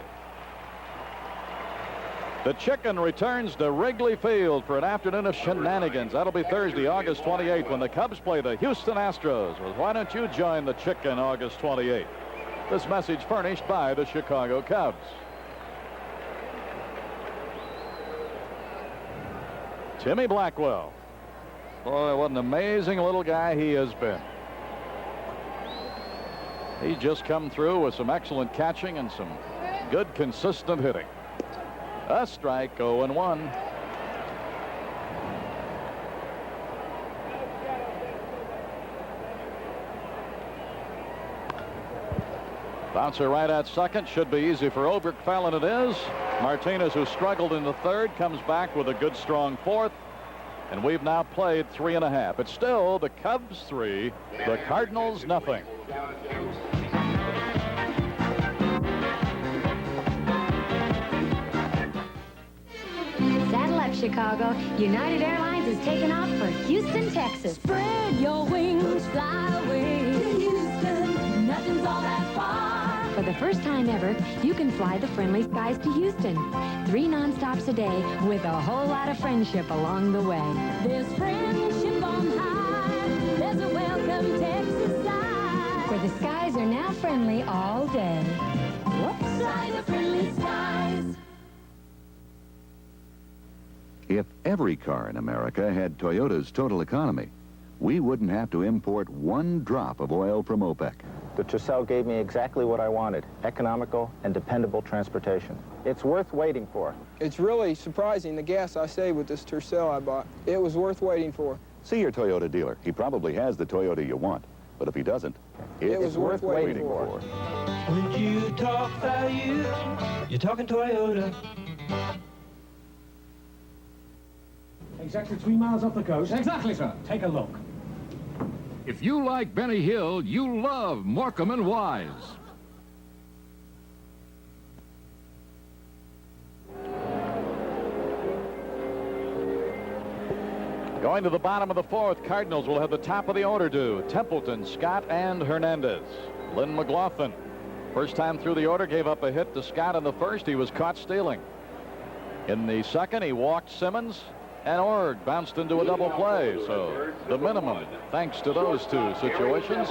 The Chicken returns to Wrigley Field for an afternoon of shenanigans. That'll be Thursday, August 28th, when the Cubs play the Houston Astros. Well, why don't you join the Chicken August 28th? This message furnished by the Chicago Cubs. Timmy Blackwell. Boy, what an amazing little guy he has been. He's just come through with some excellent catching and some good, consistent hitting. A strike, 0-1. Bouncer right at second. Should be easy for Oberkfell, and it is. Martinez, who struggled in the 3rd, comes back with a good, strong 4th. And we've now played 3.5. It's still the Cubs 3, the Cardinals nothing. Saddle up, Chicago. United Airlines is taking off for Houston, Texas. Spread your wings, fly away to Houston. Nothing's all that far. For the first time ever, you can fly the friendly skies to Houston. 3 nonstops a day with a whole lot of friendship along the way. There's friendship on high. There's a welcome Texas side. Where the skies are now friendly all day. Whoops. Fly the friendly skies. If every car in America had Toyota's total economy, we wouldn't have to import 1 drop of oil from OPEC. The Tercel gave me exactly what I wanted, economical and dependable transportation. It's worth waiting for. It's really surprising the gas I saved with this Tercel I bought. It was worth waiting for. See your Toyota dealer. He probably has the Toyota you want. But if he doesn't, it was worth waiting for. When you talk value, you're talking Toyota. Exactly 3 miles off the coast. Exactly, sir. Take a look. If you like Benny Hill, you love Morecambe and Wise. Going to the bottom of the 4th, Cardinals will have the top of the order due. Templeton, Scott, and Hernandez. Lynn McLaughlin, first time through the order, gave up a hit to Scott in the 1st. He was caught stealing. In the 2nd, he walked Simmons, and Org bounced into a double play. So the minimum, thanks to those 2 situations.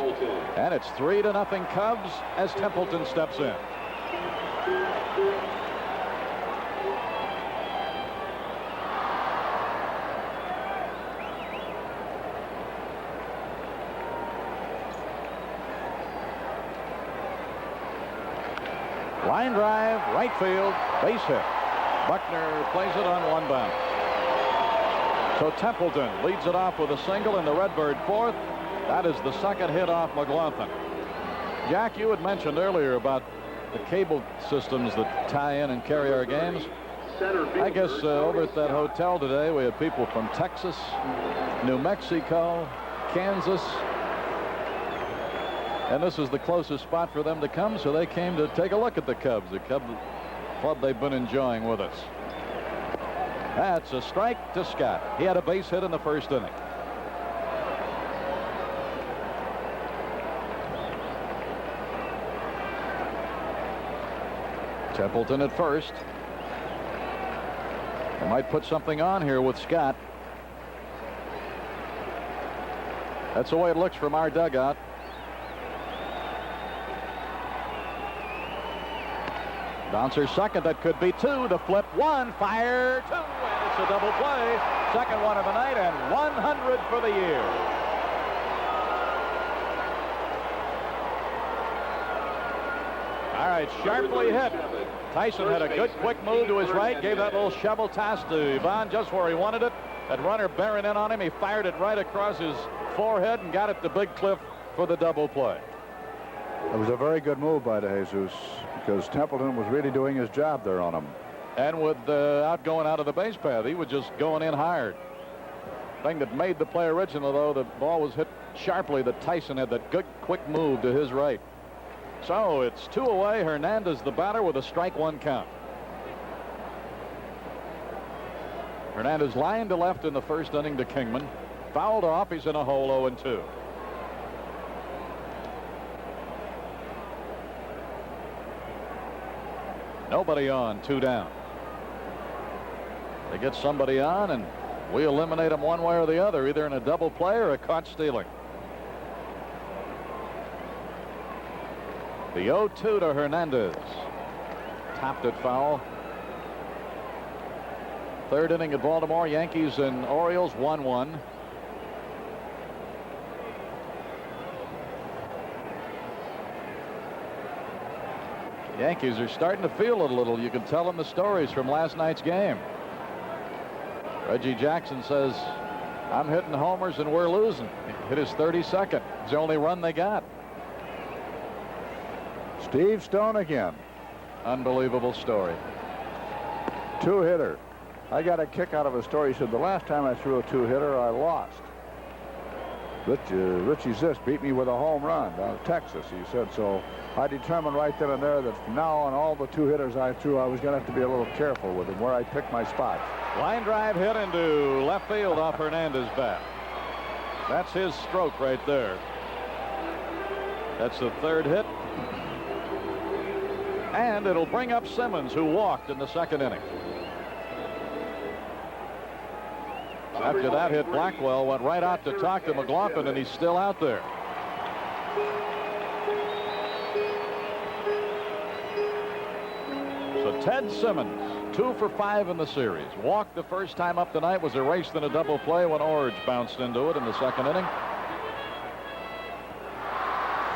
And it's 3-0 Cubs as Templeton steps in. Line drive, right field, base hit. Buckner plays it on 1 bounce. So Templeton leads it off with a single in the Redbird 4th. That is the 2nd hit off McLaughlin. Jack, you had mentioned earlier about the cable systems that tie in and carry our games. I guess over at that hotel today, we had people from Texas, New Mexico, Kansas. And this is the closest spot for them to come, so they came to take a look at the Cubs, the Cub club they've been enjoying with us. That's a strike to Scott. He had a base hit in the 1st inning. Templeton at first. They might put something on here with Scott. That's the way it looks from our dugout. Bouncer second, that could be 2. The flip, 1, fire 2, and it's a double play. 2nd one of the night, and 100 for the year. All right, sharply hit. Tyson had a good quick move to his right, gave that little shovel toss to Yvonne just where he wanted it. That runner bearing in on him, he fired it right across his forehead and got it to Big Cliff for the double play. It was a very good move by De Jesus, because Templeton was really doing his job there on him. And with going out of the base path, he was just going in hard. thing that made the play original, though, the ball was hit sharply, that Tyson had that good, quick move to his right. So it's 2 away. Hernandez, the batter, with a strike 1 count. Hernandez lined to left in the first inning to Kingman. Fouled off. He's in a hole 0-2. Nobody on, 2 down. They get somebody on, and we eliminate them one way or the other, either in a double play or a caught stealing. The 0-2 to Hernandez. Topped it foul. Third inning at Baltimore. Yankees and Orioles 1-1. Yankees are starting to feel it a little. You can tell them the stories from last night's game. Reggie Jackson says, I'm hitting homers and we're losing. He hit his 32nd. It's the only run they got. Steve Stone again. Unbelievable story. 2-hitter. I got a kick out of a story. He said, the last time I threw a 2-hitter, I lost. Richie Zisk beat me with a home run down in Texas, he said. So I determined right then and there that from now on, all the 2-hitters I threw, I was going to have to be a little careful with them, where I picked my spots. Line drive hit into left field off Hernandez's bat. That's his stroke right there. That's the 3rd hit. And it'll bring up Simmons, who walked in the 2nd inning. After that hit, Blackwell went right out to talk to McLaughlin, and he's still out there. So Ted Simmons, 2 for 5 in the series. Walked the first time up tonight, was erased in a double play when Orge bounced into it in the 2nd inning.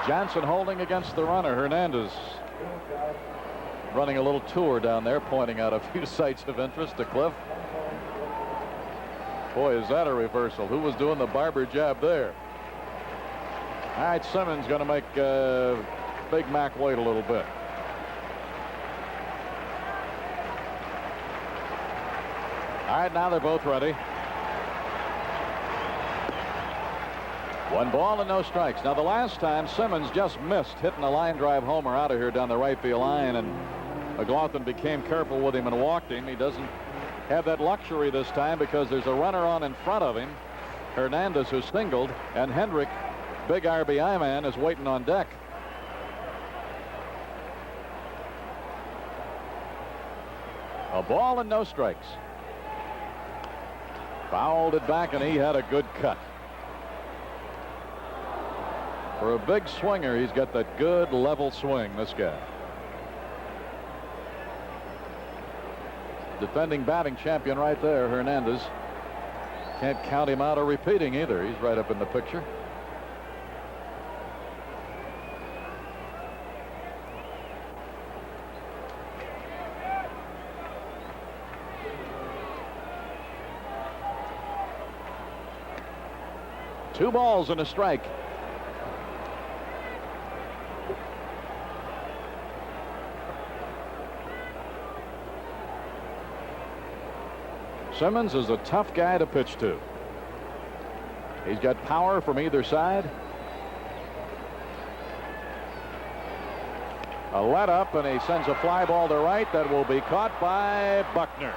Johnson holding against the runner. Hernandez running a little tour down there, pointing out a few sites of interest to Cliff. Boy, is that a reversal. Who was doing the barber jab there? All right, Simmons going to make Big Mac wait a little bit. All right, now they're both ready. 1 ball and no strikes. Now, the last time Simmons just missed hitting a line drive homer out of here down the right field line, and McLaughlin became careful with him and walked him. He doesn't have that luxury this time because there's a runner on in front of him. Hernandez, who singled, and Hendrick, big RBI man, is waiting on deck. A ball and no strikes. Fouled it back, and he had a good cut. For a big swinger, he's got that good level swing, this guy. Defending batting champion right there, Hernandez. Can't count him out or repeating either. He's right up in the picture. Two balls and a strike. Simmons is a tough guy to pitch to. He's got power from either side. A let up, and he sends a fly ball to right that will be caught by Buckner.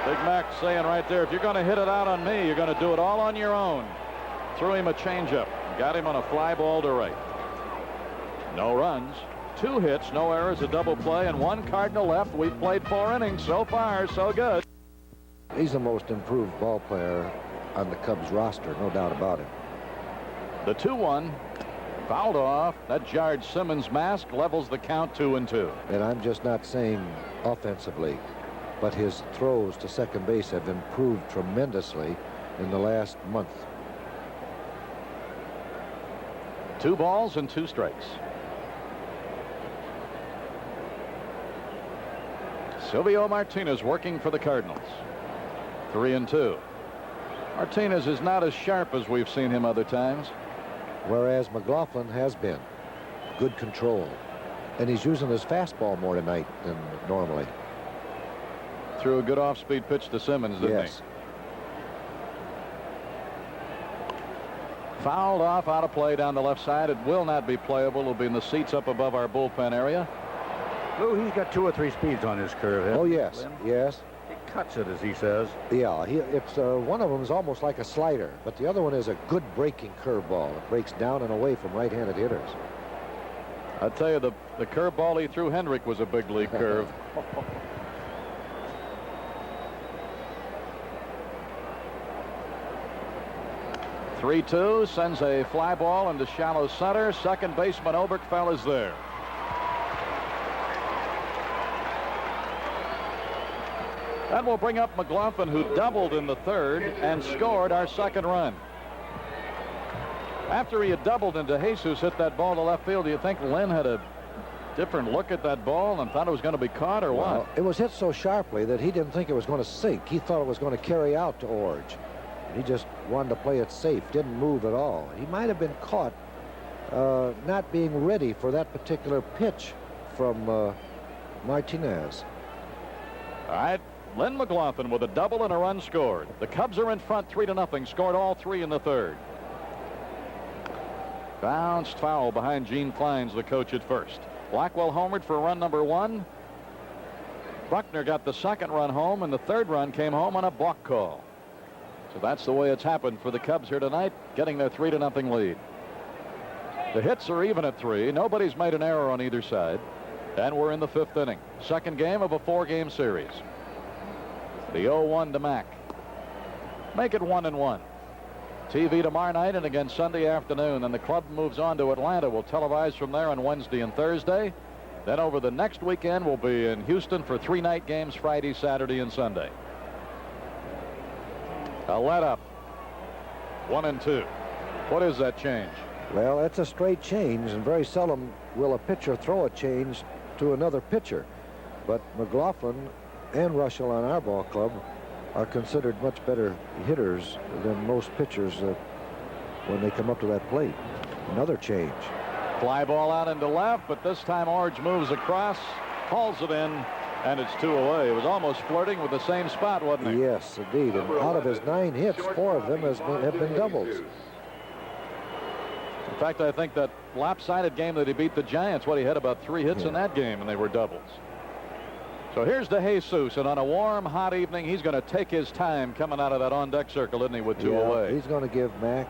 Big Mac saying right there, if you're going to hit it out on me, you're going to do it all on your own. Threw him a changeup. Got him on a fly ball to right. No runs. 2 hits, no errors, a double play, and 1 Cardinal left. We've played 4 innings. So far, so good. He's the most improved ball player on the Cubs roster, no doubt about it. The 2-1 fouled off. That jarred Simmons' mask, levels the count 2-2. And I'm just not saying offensively, but his throws to second base have improved tremendously in the last month. 2 balls and 2 strikes. Silvio Martinez working for the Cardinals. 3-2. Martinez is not as sharp as we've seen him other times. Whereas McLaughlin has been. Good control. And he's using his fastball more tonight than normally. Threw a good off-speed pitch to Simmons, didn't yes. he? Fouled off, out of play down the left side. It will not be playable. It'll be in the seats up above our bullpen area. Lou, he's got 2 or 3 speeds on his curve. Oh, yes, yes. He cuts it, as he says. Yeah, it's one of them is almost like a slider, but the other one is a good breaking curveball. It breaks down and away from right-handed hitters. I tell you, the curveball he threw Hendrick was a big league curve. 3-2, sends a fly ball into shallow center. Second baseman Oberkfell is there. That will bring up McLaughlin, who doubled in the third and scored our second run. After he had doubled and DeJesus hit that ball to left field, do you think Lynn had a different look at that ball and thought it was going to be caught or what? It was hit so sharply that he didn't think it was going to sink. He thought it was going to carry out to Orge. He just wanted to play it safe, didn't move at all. He might have been caught not being ready for that particular pitch from Martinez. All right, Lynn McLaughlin with a double and a run scored. The Cubs are in front 3-0, scored all 3 in the third. Bounced foul behind Gene Klein's the coach at first. Blackwell homered for run number 1. Buckner got the second run home, and the third run came home on a balk call. So that's the way it's happened for the Cubs here tonight, getting their 3-0 lead. The hits are even at 3. Nobody's made an error on either side. And we're in the 5th inning. Second game of a 4-game series. The 0-1 to Mack. Make it 1-1. TV tomorrow night and again Sunday afternoon. And the club moves on to Atlanta. We'll televise from there on Wednesday and Thursday. Then over the next weekend, we'll be in Houston for 3 night games Friday, Saturday, and Sunday. A let up. 1-2. What is that change? Well, it's a straight change, and very seldom will a pitcher throw a change to another pitcher. But McLaughlin and Russell on our ball club are considered much better hitters than most pitchers when they come up to that plate. Another change. Fly ball out into left, but this time Orge moves across, hauls it in, and it's 2 away. It was almost flirting with the same spot, wasn't it? Yes, indeed. And out of his 9 hits, 4 of them have been doubles. In fact, I think that lopsided game that he beat the Giants, he had about 3 hits in that game, and they were doubles. So here's DeJesus, and on a warm, hot evening, he's going to take his time coming out of that on-deck circle, isn't he, with 2 away? He's going to give Mack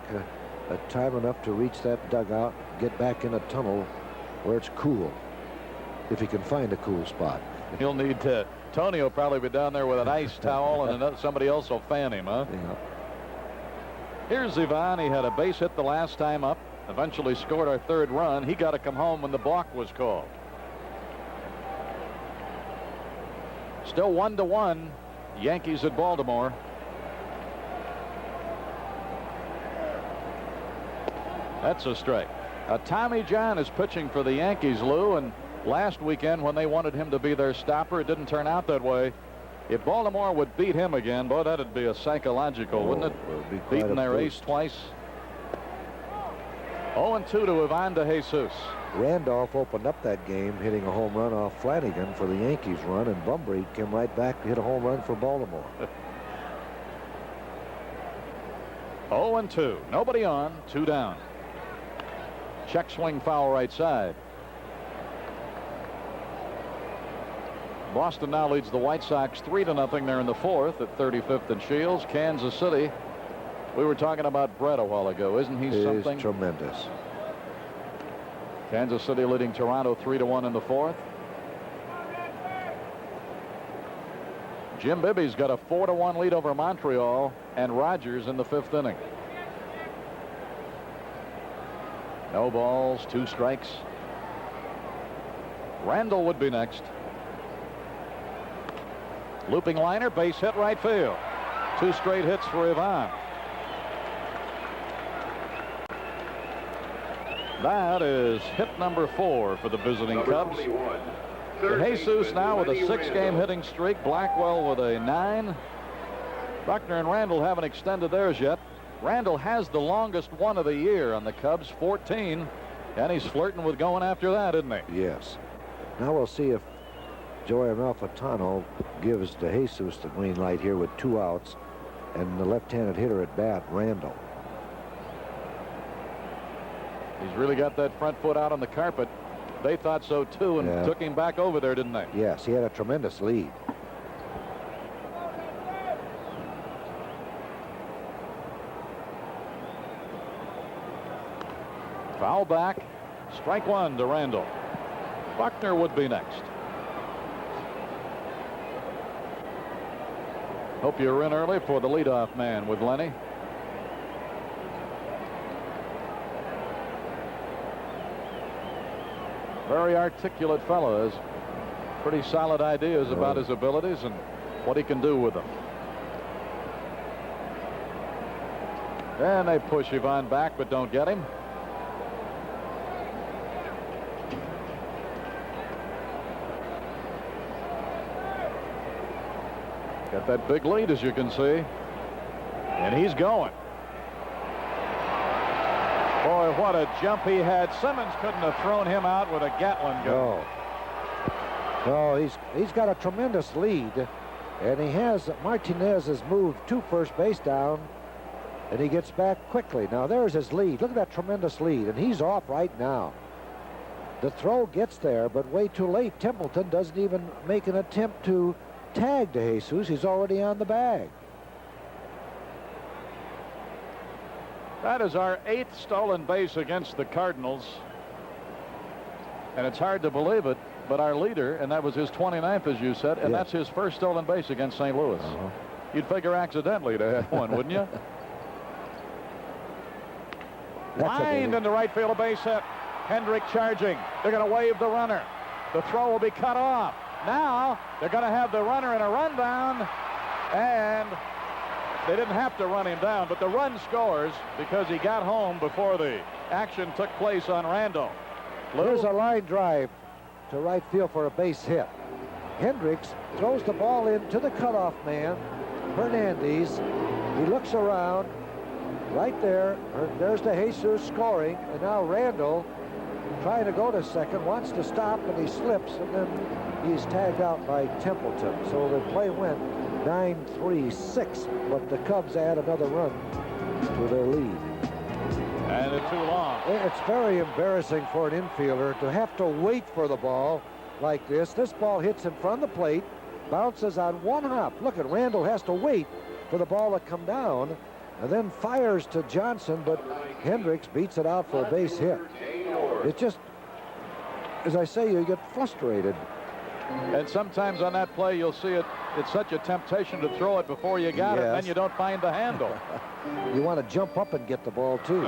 time enough to reach that dugout, get back in a tunnel where it's cool, if he can find a cool spot. He'll need to. Tony will probably be down there with an ice towel, and somebody else will fan him, huh? Yeah. Here's Ivan. He had a base hit the last time up. Eventually scored our 3rd run. He got to come home when the balk was called. Still 1-1. Yankees at Baltimore. That's a strike. Tommy John is pitching for the Yankees, Lou, and last weekend when they wanted him to be their stopper, it didn't turn out that way. If Baltimore would beat him again, boy, that'd be a psychological, wouldn't it? Beating their ace twice. 0-2 to Ivan DeJesus. Randolph opened up that game hitting a home run off Flanagan for the Yankees run, and Bunbury came right back to hit a home run for Baltimore. 0-2. Nobody on. 2 down. Check swing foul right side. Boston now leads the White Sox 3-0. They're in the 4th at 35th and Shields. Kansas City. We were talking about Brett a while ago. Isn't he something? He's tremendous. Kansas City leading Toronto 3-1 in the 4th. Jim Bibby's got a 4-1 lead over Montreal and Rogers in the 5th inning. No balls, 2 strikes. Randall would be next. Looping liner, base hit right field. 2 straight hits for Ivan. That is hit number 4 for the visiting Cubs. DeJesus now with a 6-game hitting streak. Blackwell with a 9. Buckner and Randall haven't extended theirs yet. Randall has the longest one of the year on the Cubs, 14, and he's flirting with going after that, isn't he? Yes. Now we'll see if Joey Amalfitano gives DeJesus the green light here with 2 outs and the left-handed hitter at bat, Randall. He's really got that front foot out on the carpet. They thought so too, and took him back over there, didn't they? Yes, he had a tremendous lead. Foul back. Strike one to Randall. Buckner would be next. Hope you're in early for the leadoff man with Lenny. Very articulate fellow. Has pretty solid ideas about his abilities and what he can do with them. And they push Ivan back, but don't get him. Got that big lead, as you can see. And he's going. Boy, what a jump he had. Simmons couldn't have thrown him out with a Gatlin gun. No, he's got a tremendous lead. And he has, Martinez has moved to first base down. And he gets back quickly. Now, there's his lead. Look at that tremendous lead. And he's off right now. The throw gets there, but way too late. Templeton doesn't even make an attempt to tag to Jesus. He's already on the bag. That is our 8th stolen base against the Cardinals. And it's hard to believe it, but our leader, and that was his 29th, as you said, and that's his first stolen base against St. Louis. You'd figure accidentally to have one, wouldn't you? Lined into right field, a base hit. Hendrick charging. They're going to wave the runner. The throw will be cut off. Now they're going to have the runner in a rundown, and they didn't have to run him down, but the run scores because he got home before the action took place on Randall. There's a line drive to right field for a base hit. Hendricks throws the ball into the cutoff man, Hernandez. He looks around. Right there, there's the Jesus scoring, and now Randall trying to go to second, wants to stop, and he slips, and then he's tagged out by Templeton. So the play went 9-3-6, but the Cubs add another run to their lead. And it's too long. It's very embarrassing for an infielder to have to wait for the ball like this. This ball hits in front of the plate, bounces on one hop. Look at Randall has to wait for the ball to come down, and then fires to Johnson, but Hendricks beats it out for a base hit. It just, as I say, you get frustrated. And sometimes on that play, you'll see it. It's such a temptation to throw it before you got it, and then you don't find the handle. You want to jump up and get the ball, too.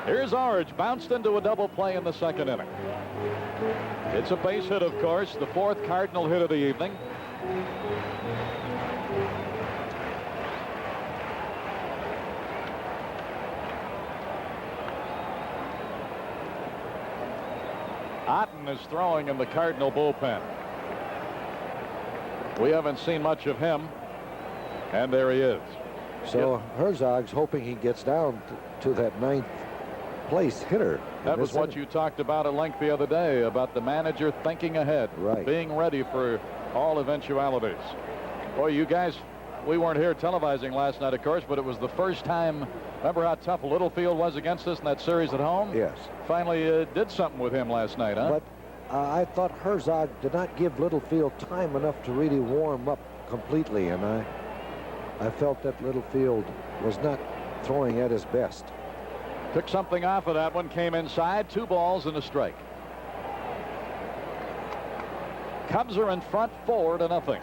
Here's Orange, bounced into a double play in the second inning. It's a base hit, of course, the 4th Cardinal hit of the evening. Otten is throwing in the Cardinal bullpen. We haven't seen much of him, and there he is. So Herzog's hoping he gets down to that 9th place hitter. That was what you talked about at length the other day, about the manager thinking ahead, being ready for all eventualities. Boy, you guys, we weren't here televising last night, of course, but it was the first time. Remember how tough Littlefield was against us in that series at home? Yes. Finally did something with him last night, huh? But I thought Herzog did not give Littlefield time enough to really warm up completely, and I felt that Littlefield was not throwing at his best. Took something off of that one, came inside, 2 balls and a strike. Cubs are in front 4-0.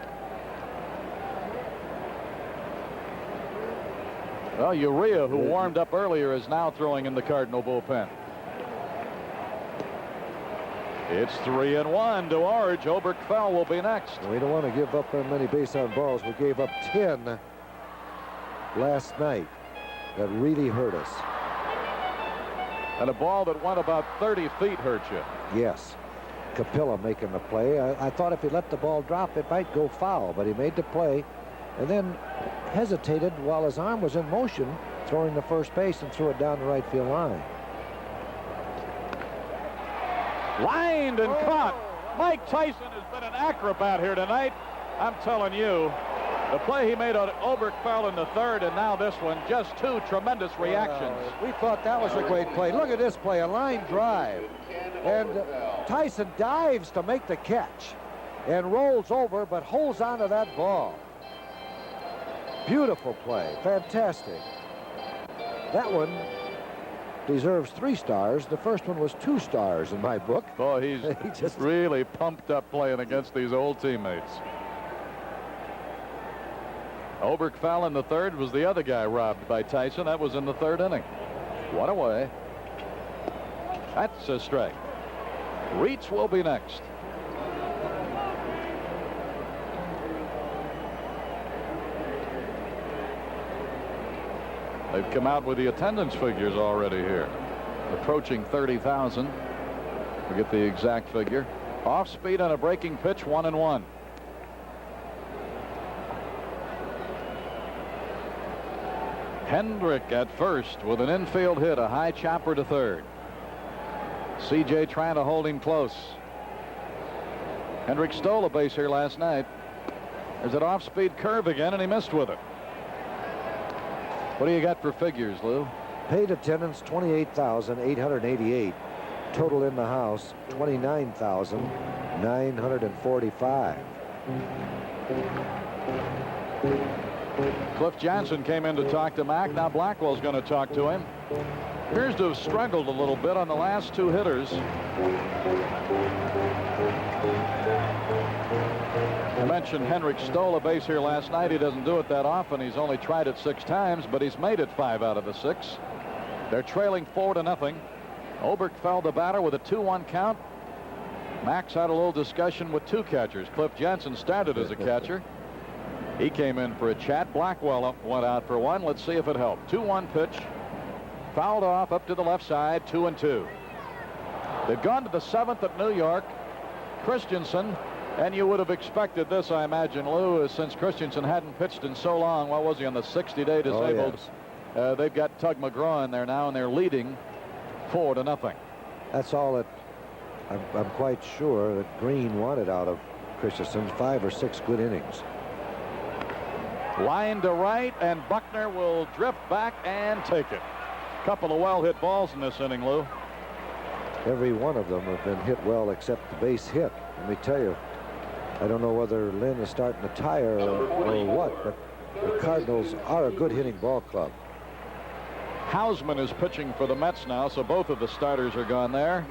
Well, Urea, who warmed up earlier, is now throwing in the Cardinal bullpen. It's 3-1 to Orange. Oberkfell will be next. We don't want to give up many base on balls. We gave up 10 last night. That really hurt us. And a ball that went about 30 feet hurt you. Yes. Capilla making the play. I thought if he let the ball drop, it might go foul, but he made the play and then hesitated while his arm was in motion, throwing to first base, and threw it down the right field line. Lined and caught. Mike Tyson has been an acrobat here tonight. I'm telling you, The play he made on Oberkfell in the third, and now this one, just two tremendous reactions. We thought that was a great play. Look at this play, a line drive. And Tyson dives to make the catch and rolls over, but holds on to that ball. Beautiful play, fantastic. That one deserves 3 stars. The first one was 2 stars in my book. Boy, he's just really pumped up playing against these old teammates. Oberkfell in the third was the other guy robbed by Tyson. That was in the third inning. 1 away. That's a strike. Reitz will be next. They've come out with the attendance figures already here. Approaching 30,000. We'll get the exact figure. Off speed on a breaking pitch, 1-1. Hendrick at first with an infield hit, a high chopper to third. CJ trying to hold him close. Hendrick stole a base here last night. There's an off-speed curve again, and he missed with it. What do you got for figures, Lou? Paid attendance 28,888. Total in the house 29,945. Cliff Johnson came in to talk to Mack. Now Blackwell's going to talk to him. Appears to have struggled a little bit on the last 2 hitters. I mentioned Hendrick stole a base here last night. He doesn't do it that often. He's only tried it 6 times, but he's made it 5 out of the 6. They're trailing 4-0. Oberkfell the batter with a 2-1 count. Max had a little discussion with 2 catchers. Cliff Johnson started as a catcher. He came in for a chat. Blackwell went out for 1. Let's see if it helped. 2-1 pitch. Fouled off up to the left side. 2-2. They've gone to the 7th at New York. Christensen, and you would have expected this, I imagine, Lou, since Christensen hadn't pitched in so long. What was he, on the 60-day disabled? Oh, yes. They've got Tug McGraw in there now, and they're leading 4-0. That's all that I'm quite sure that Green wanted out of Christensen. 5 or 6 good innings. Line to right, and Buckner will drift back and take it. Couple of well-hit balls in this inning, Lou. Every one of them have been hit well except the base hit. Let me tell you, I don't know whether Lynn is starting to tire or what, but the Cardinals are a good hitting ball club. Hausman is pitching for the Mets now, so both of the starters are gone there.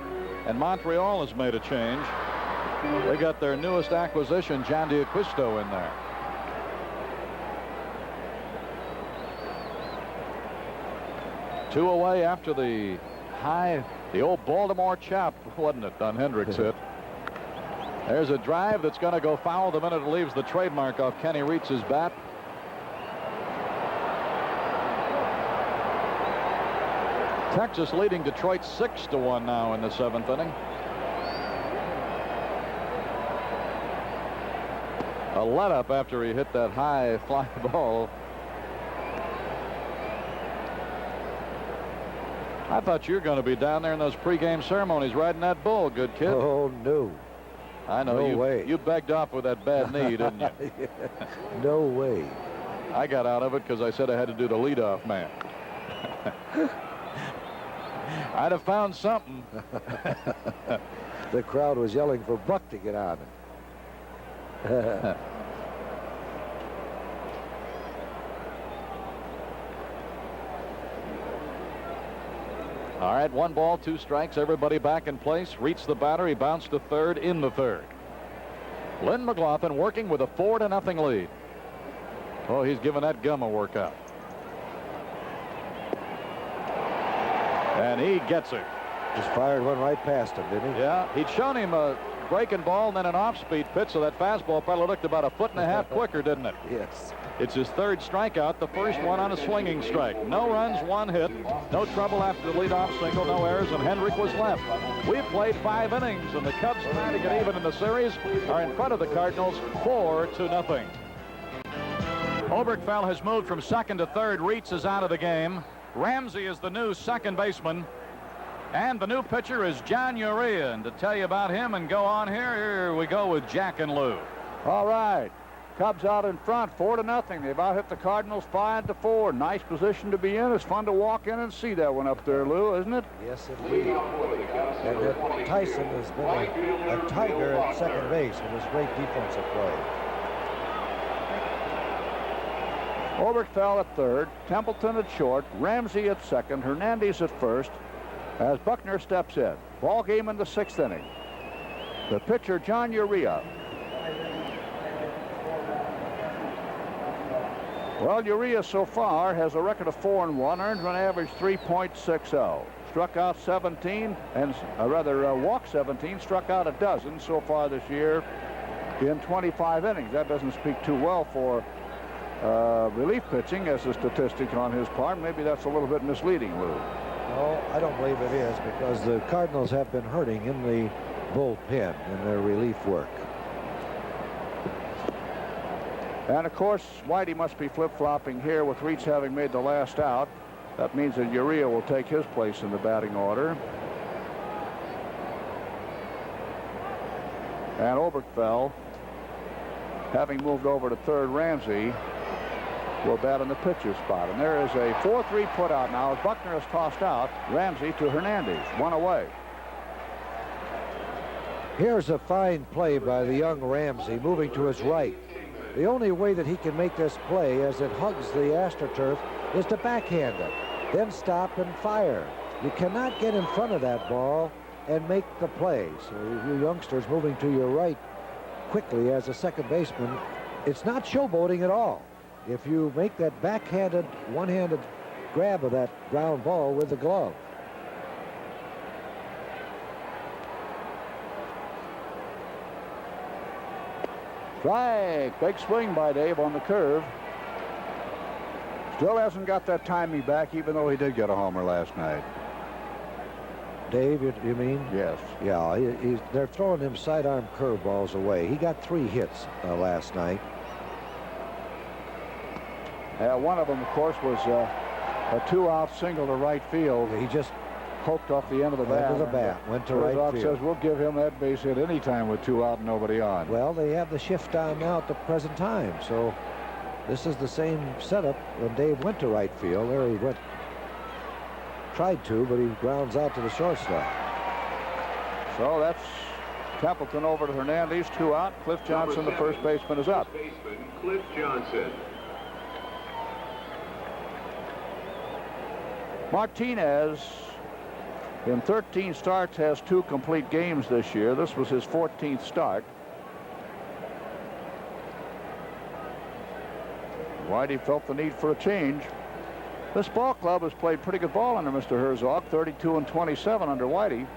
And Montreal has made a change. They got their newest acquisition, John D'Acquisto, in there. Two away after the old Baltimore chop, wasn't it, on Hendrick's hit. There's a drive that's going to go foul the minute it leaves the trademark off Kenny Reitz's bat. Texas leading Detroit 6-1 now in the 7th inning. A let up after he hit that high fly ball. I thought you were going to be down there in those pregame ceremonies riding that bull, good kid. Oh, no. I know. No way. You begged off with that bad knee, didn't you? No way. I got out of it because I said I had to do the leadoff man. I'd have found something. The crowd was yelling for Buck to get on it. All right, 1 ball, 2 strikes. Everybody back in place. Reached the batter. He bounced to third in the third. Lynn McLaughlin working with a 4-0 lead. Oh, he's giving that gum a workout. And he gets it. Just fired one right past him, didn't he? Yeah, he'd shown him a breaking ball and then an off-speed pitch, so that fastball probably looked about 1.5 feet quicker, didn't it? Yes. It's his 3rd strikeout, the first one on a swinging strike. No runs, 1 hit. No trouble after the leadoff single, no errors, and Hendrick was left. We've played 5 innings, and the Cubs, trying to get even in the series, are in front of the Cardinals 4-0. Oberkfell has moved from 2nd to 3rd. Reitz is out of the game. Ramsey is the new 2nd baseman. And the new pitcher is John Urea. And to tell you about him and go on here we go with Jack and Lou. All right. Cubs out in front, 4-0. They've out hit the Cardinals 5-4. Nice position to be in. It's fun to walk in and see that one up there, Lou, isn't it? Yes, indeed. And Tyson has been a tiger at second base with his great defensive play. Oberkfell at third, Templeton at short, Ramsey at second, Hernandez at first, as Buckner steps in. Ball game in the 6th inning. The pitcher, John Urea. Well, Urea so far has a record of 4-1, earned an average 3.60. Struck out 17, and walked 17, struck out a dozen so far this year in 25 innings. That doesn't speak too well for relief pitching as a statistic on his part. Maybe that's a little bit misleading, Lou. No, I don't believe it is, because the Cardinals have been hurting in the bullpen in their relief work. And of course, Whitey must be flip-flopping here with Reitz having made the last out. That means that Urea will take his place in the batting order. And Oberkfell, having moved over to third, Ramsey will bat in the pitcher's spot. And there is a 4-3 put out now as Buckner is tossed out. Ramsey to Hernandez, one away. Here's a fine play by the young Ramsey, moving to his right. The only way that he can make this play as it hugs the AstroTurf is to backhand it, then stop and fire. You cannot get in front of that ball and make the play. So you youngsters moving to your right quickly as a second baseman, it's not showboating at all. If you make that backhanded, one-handed grab of that ground ball with the glove. Strike. Big swing by Dave on the curve. Still hasn't got that timing back, even though he did get a homer last night. Dave, you mean? Yes. Yeah, they're throwing him sidearm curveballs away. He got 3 hits last night. One of them, of course, was a 2-out single to right field. He just poked off the end of the bat. End of the bat, went to right field. Says we'll give him that base hit any time with 2 out and nobody on. Well, they have the shift on now at the present time, so this is the same setup when Dave went to right field. There he tried to, but he grounds out to the shortstop. So that's Templeton over to Hernandez, 2 out. Cliff Johnson, the first baseman, is up. Cliff Johnson. Martinez, in 13 starts, has 2 complete games this year. This was his 14th start. Whitey felt the need for a change. This ball club has played pretty good ball under Mr. Herzog, 32-27 under Whitey.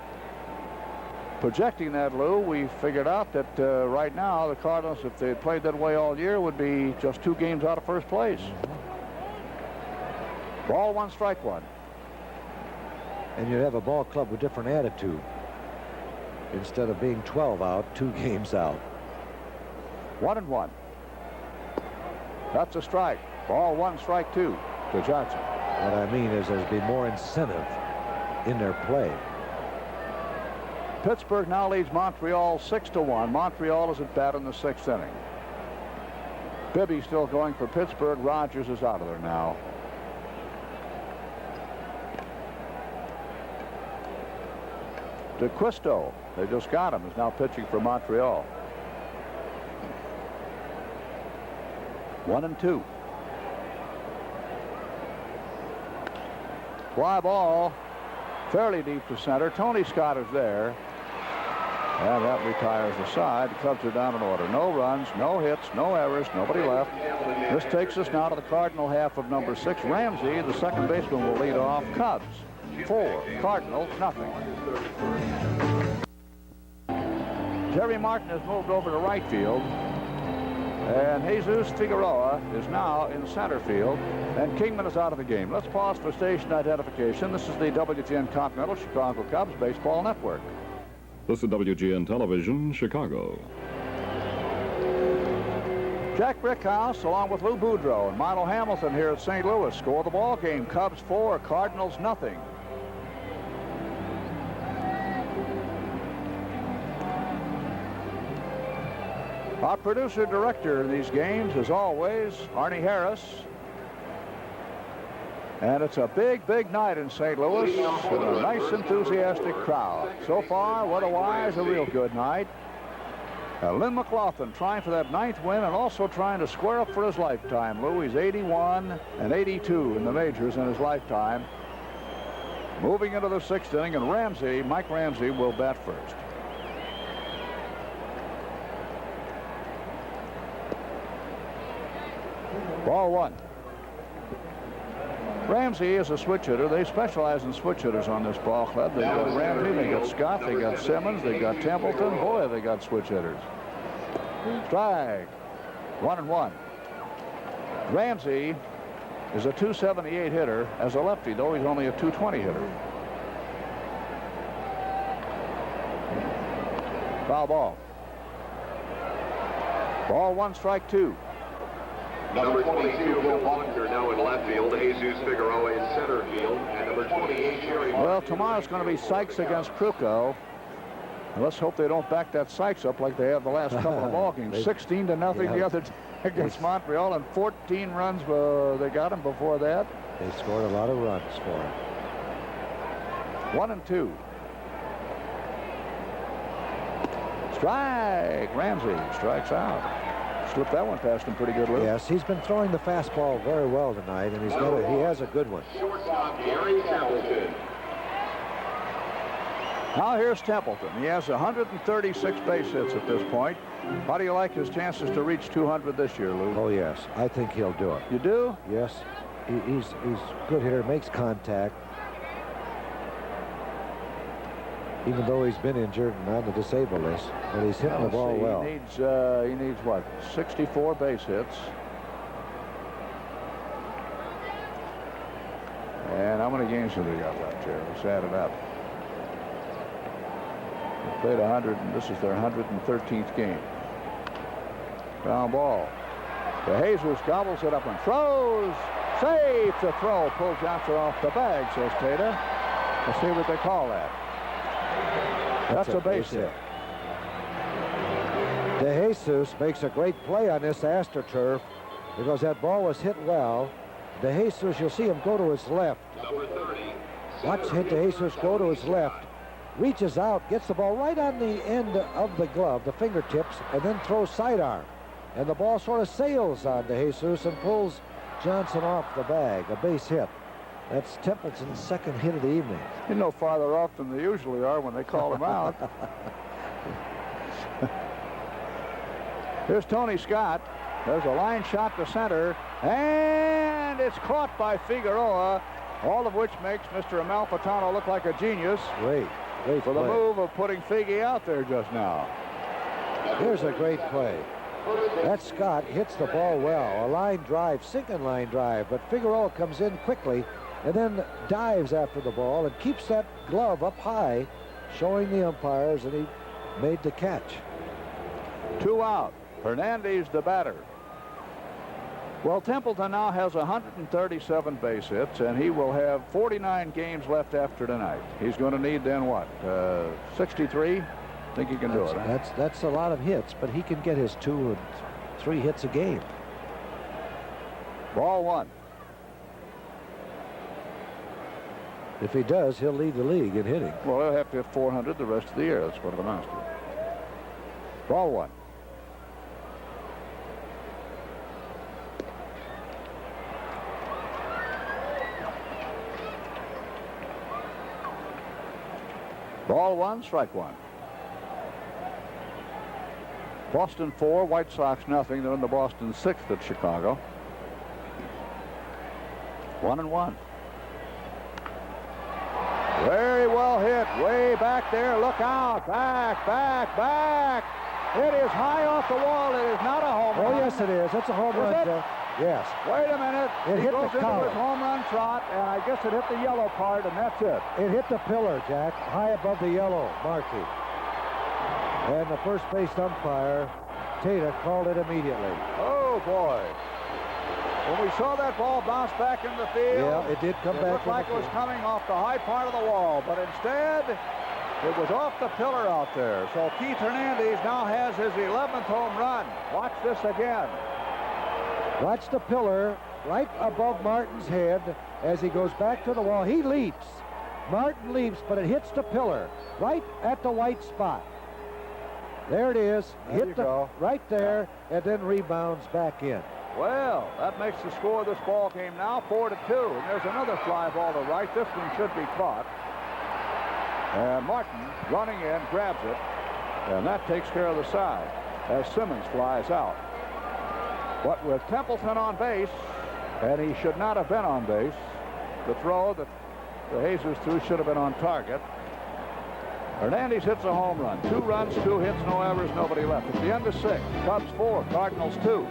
Projecting that, Lou, we figured out that right now the Cardinals, if they had played that way all year, would be just 2 games out of first place. Ball 1, strike 1. And you'd have a ball club with different attitude. Instead of being 12 out, 2 games out. 1-1. That's a strike. Ball 1, strike 2 to Johnson. What I mean is there's been more incentive in their play. Pittsburgh now leads Montreal 6-1. Montreal is at bat in the 6th inning. Bibby still going for Pittsburgh. Rogers is out of there now. DeQuisto, they just got him, is now pitching for Montreal. 1-2. Fly ball, fairly deep to center. Tony Scott is there. And that retires the side. The Cubs are down in order. No runs, no hits, no errors, nobody left. This takes us now to the Cardinal half of number 6. Ramsey, the second baseman, will lead off. Cubs 4, Cardinals nothing. Jerry Martin has moved over to right field. And Jesus Figueroa is now in center field. And Kingman is out of the game. Let's pause for station identification. This is the WGN Continental Chicago Cubs Baseball Network. This is WGN Television, Chicago. Jack Brickhouse, along with Lou Boudreau and Milo Hamilton here at St. Louis, score the ball game. Cubs 4, Cardinals nothing. Our producer-director in these games, as always, Arnie Harris. And it's a big, big night in St. Louis with a nice, enthusiastic crowd. So far, weather-wise, a real good night. Lynn McLaughlin trying for that 9th win and also trying to square up for his lifetime. Lou, he's 81 and 82 in the majors in his lifetime. Moving into the 6th inning, and Mike Ramsey will bat first. Ball 1. Ramsey is a switch hitter. They specialize in switch hitters on this ball club. They got Ramsey, they got Scott, they got Simmons, they got Templeton. Boy, they got switch hitters. Strike. 1-1. Ramsey is a 278 hitter. As a lefty, though, he's only a 220 hitter. Foul ball. Ball 1, strike 2. Number 22, Bill Buckner, now in left field. Jesus Figueroa in center field. And number 28, Jerry. Well, tomorrow's going to be Sykes against Krukow. Let's hope they don't back that Sykes up like they have the last couple of ball games. 16-0 the other day against Montreal, and 14 runs they got him before that. They scored a lot of runs for him. 1-2. Strike. Ramsey strikes out. Slipped that one past him pretty good, Lou. Yes, he's been throwing the fastball very well tonight, and he has a good one. Shortstop, Gary Templeton. Now here's Templeton. He has 136 base hits at this point. How do you like his chances to reach 200 this year, Lou? Oh, yes. I think he'll do it. You do? Yes. He's a good hitter, makes contact. Even though he's been injured and on the disabled list, but he's hitting the ball well. He needs what? 64 base hits. And how many games have they got left here? Let's add it up. They played 100, and this is their 113th game. Ground ball. Jesus gobbles it up and throws. Safe the throw. Pulled Johnson off the bag, says Tata. Let's see what they call that. That's a base hit. DeJesus makes a great play on this AstroTurf because that ball was hit well. DeJesus, you'll see him go to his left. Watch DeJesus go to his left. Reaches out, gets the ball right on the end of the glove, the fingertips, and then throws sidearm. And the ball sort of sails on DeJesus and pulls Johnson off the bag. A base hit. That's Templeton's second hit of the evening. You're no farther off than they usually are when they call him out. Here's Tony Scott. There's a line shot to center, and it's caught by Figueroa, all of which makes Mr. Amalfitano look like a genius. Great for the move of putting Figgy out there just now. Here's a great play. That Scott hits the ball well. A line drive, sinking line drive, but Figueroa comes in quickly and then dives after the ball and keeps that glove up high, showing the umpires that he made the catch. 2 out. Hernandez the batter. Well, Templeton now has 137 base hits, and he will have 49 games left after tonight. He's going to need then what? 63? I think he can do it. Huh? That's a lot of hits, but he can get his 2 and 3 hits a game. Ball 1. If he does, he'll lead the league in hitting. Well, he'll have to hit 400 the rest of the year. That's what it amounts to. Ball 1. Ball 1, strike 1. Boston 4, White Sox nothing. They're in the Boston 6th at Chicago. 1-1. Very well hit. Way back there. Look out. Back, back, back. It is high off the wall. It is not a home run. Oh, yes, it is. It's a home run, Jeff. Yes. Wait a minute. It hit the collar. His home run trot, and I guess it hit the yellow part, and that's it. It hit the pillar, Jack, high above the yellow marking. And the first base umpire, Tata, called it immediately. Oh, boy. When we saw that ball bounce back in the field, yeah, it did come back. It looked like it was coming off the high part of the wall, but instead, It was off the pillar out there. So Keith Hernandez now has his 11th home run. Watch this again. Watch the pillar right above Martin's head as he goes back to the wall. He leaps. Martin leaps, but it hits the pillar right at the white spot. There it is. Hit the right there, and then rebounds back in. Well, that makes the score of this ball game now 4-2. And there's another fly ball to right. This one should be caught. And Martin running in, grabs it, and that takes care of the side as Simmons flies out. But with Templeton on base, and he should not have been on base, the throw that the Jesus threw should have been on target. Hernandez hits a home run. 2 runs, 2 hits, no errors, nobody left. At the end of 6, Cubs 4, Cardinals 2.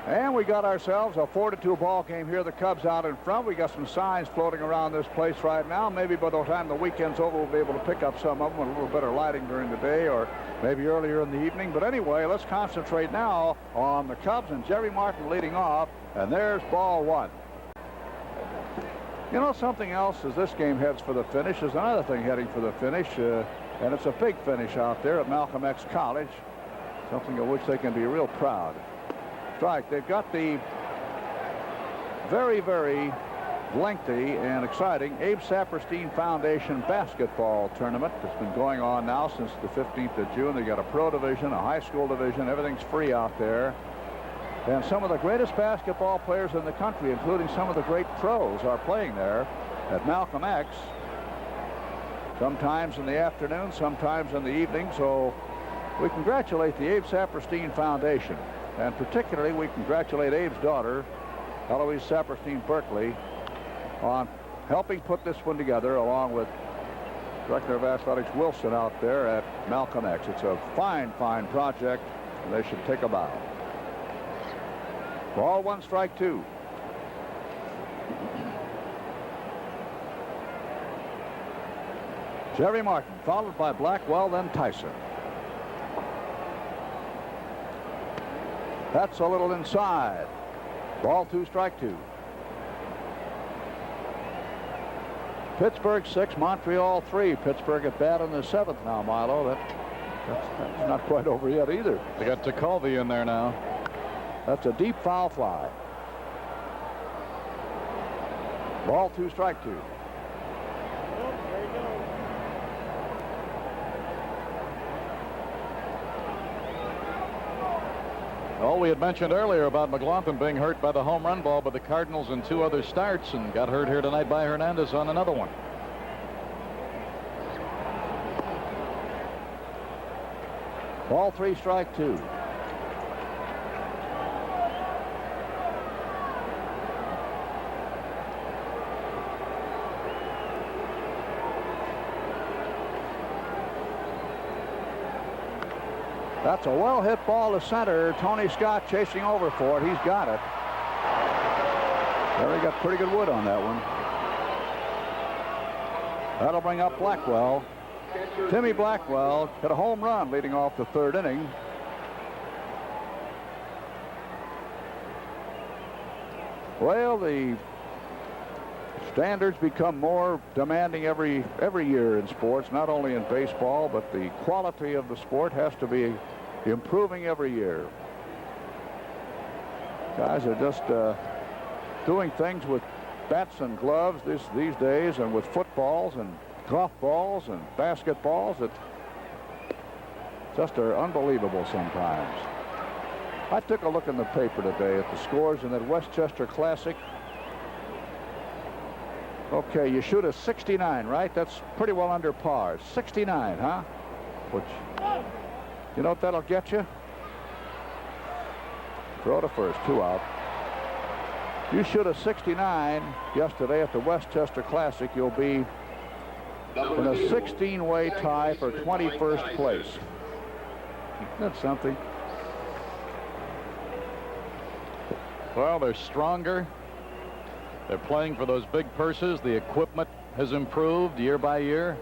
And we got ourselves a 4-2 ball game here. The Cubs out in front. We got some signs floating around this place right now. Maybe by the time the weekend's over, we'll be able to pick up some of them with a little better lighting during the day or maybe earlier in the evening. But anyway, let's concentrate now on the Cubs and Jerry Martin leading off. And there's ball 1. You know, something else as this game heads for the finish is another thing heading for the finish. And it's a big finish out there at Malcolm X College. Something of which they can be real proud. Strike. They've got the very, very lengthy and exciting Abe Saperstein Foundation basketball tournament that's been going on now since the 15th of June. They got a pro division, a high school division. Everything's free out there. And some of the greatest basketball players in the country, including some of the great pros, are playing there at Malcolm X. Sometimes in the afternoon, sometimes in the evening. So we congratulate the Abe Saperstein Foundation. And particularly, we congratulate Abe's daughter, Eloise Saperstein Berkeley, on helping put this one together, along with Director of Athletics Wilson out there at Malcolm X. It's a fine, fine project, and they should take a bow. Ball 1, strike 2. Jerry Martin, followed by Blackwell, then Tyson. That's a little inside. Ball 2, strike 2. Pittsburgh 6, Montreal 3. Pittsburgh at bat in the 7th now, Milo. That's not quite over yet either. They got Tekulve in there now. That's a deep foul fly. Ball 2, strike 2. Oh, we had mentioned earlier about McLaughlin being hurt by the home run ball by the Cardinals in 2 other starts and got hurt here tonight by Hernandez on another one. Ball 3, strike 2. That's a well-hit ball to center. Tony Scott chasing over for it. He's got it. There, he got pretty good wood on that one. That'll bring up Blackwell. Timmy Blackwell hit a home run leading off the 3rd inning. Well, the standards become more demanding every year in sports, not only in baseball, but the quality of the sport has to be improving every year. Guys are just doing things with bats and gloves these days, and with footballs and golf balls and basketballs that just are unbelievable sometimes. I took a look in the paper today at the scores in that Westchester Classic. Okay, you shoot a 69, right? That's pretty well under par. 69, huh? Which, you know what that'll get you? Throw to first, 2 out. You shoot a 69 yesterday at the Westchester Classic, you'll be in a 16-way tie for 21st place. That's something. Well, they're stronger. They're playing for those big purses. The equipment has improved year by year.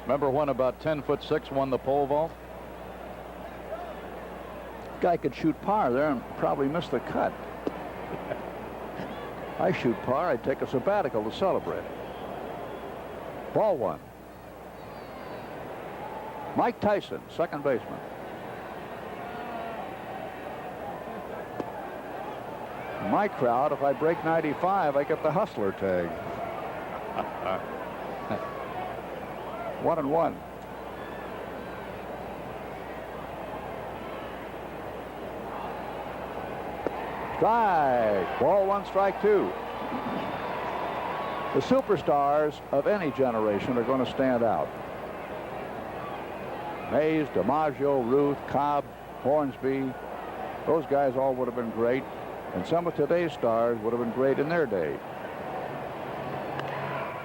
Remember when about 10'6" won the pole vault? Guy could shoot par there and probably miss the cut. I shoot par, I'd take a sabbatical to celebrate. Ball one. Mike Tyson, second baseman. In my crowd, if I break 95, I get the hustler tag. 1-1. Strike. Ball one, strike two. The superstars of any generation are going to stand out. Mays, DiMaggio, Ruth, Cobb, Hornsby. Those guys all would have been great. And some of today's stars would have been great in their day.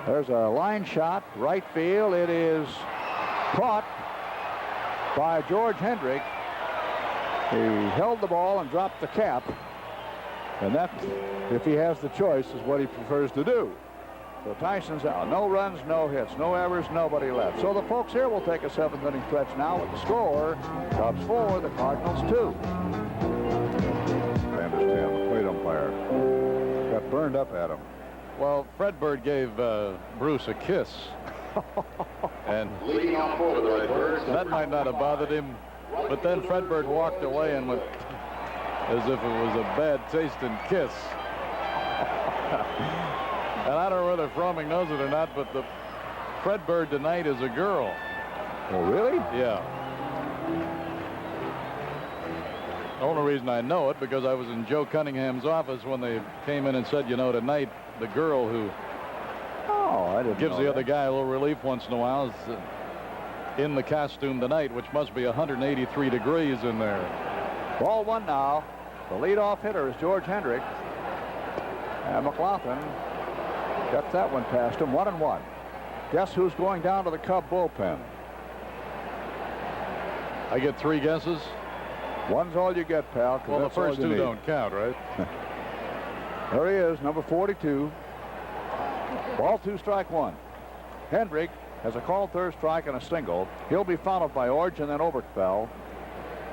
There's a line shot, right field. It is caught by George Hendrick. He held the ball and dropped the cap. And that, if he has the choice, is what he prefers to do. So Tyson's out. No runs, no hits, no errors, nobody left. So the folks here will take a seventh-inning stretch now with the score. Cubs 4, the Cardinals 2. I understand the plate umpire got burned up at him. Well, Fred Bird gave Bruce a kiss. And that might not have bothered him. But then Fred Bird walked away and went as if it was a bad tasting kiss. And I don't know whether Fromming knows it or not, but the Fred Bird tonight is a girl. Oh, really? Yeah. The only reason I know it because I was in Joe Cunningham's office when they came in and said, you know, tonight the girl who gives the other guy a little relief once in a while is in the costume tonight, which must be 183 degrees in there. Ball one now. The leadoff hitter is George Hendrick. And McLaughlin gets that one past him. 1-1. Guess who's going down to the Cub bullpen? I get three guesses. One's all you get, pal. Well, the first two don't count, right? There he is, number 42. Ball two, strike one. Hendrick has a called third strike and a single. He'll be followed by Orge and then Oberkfell.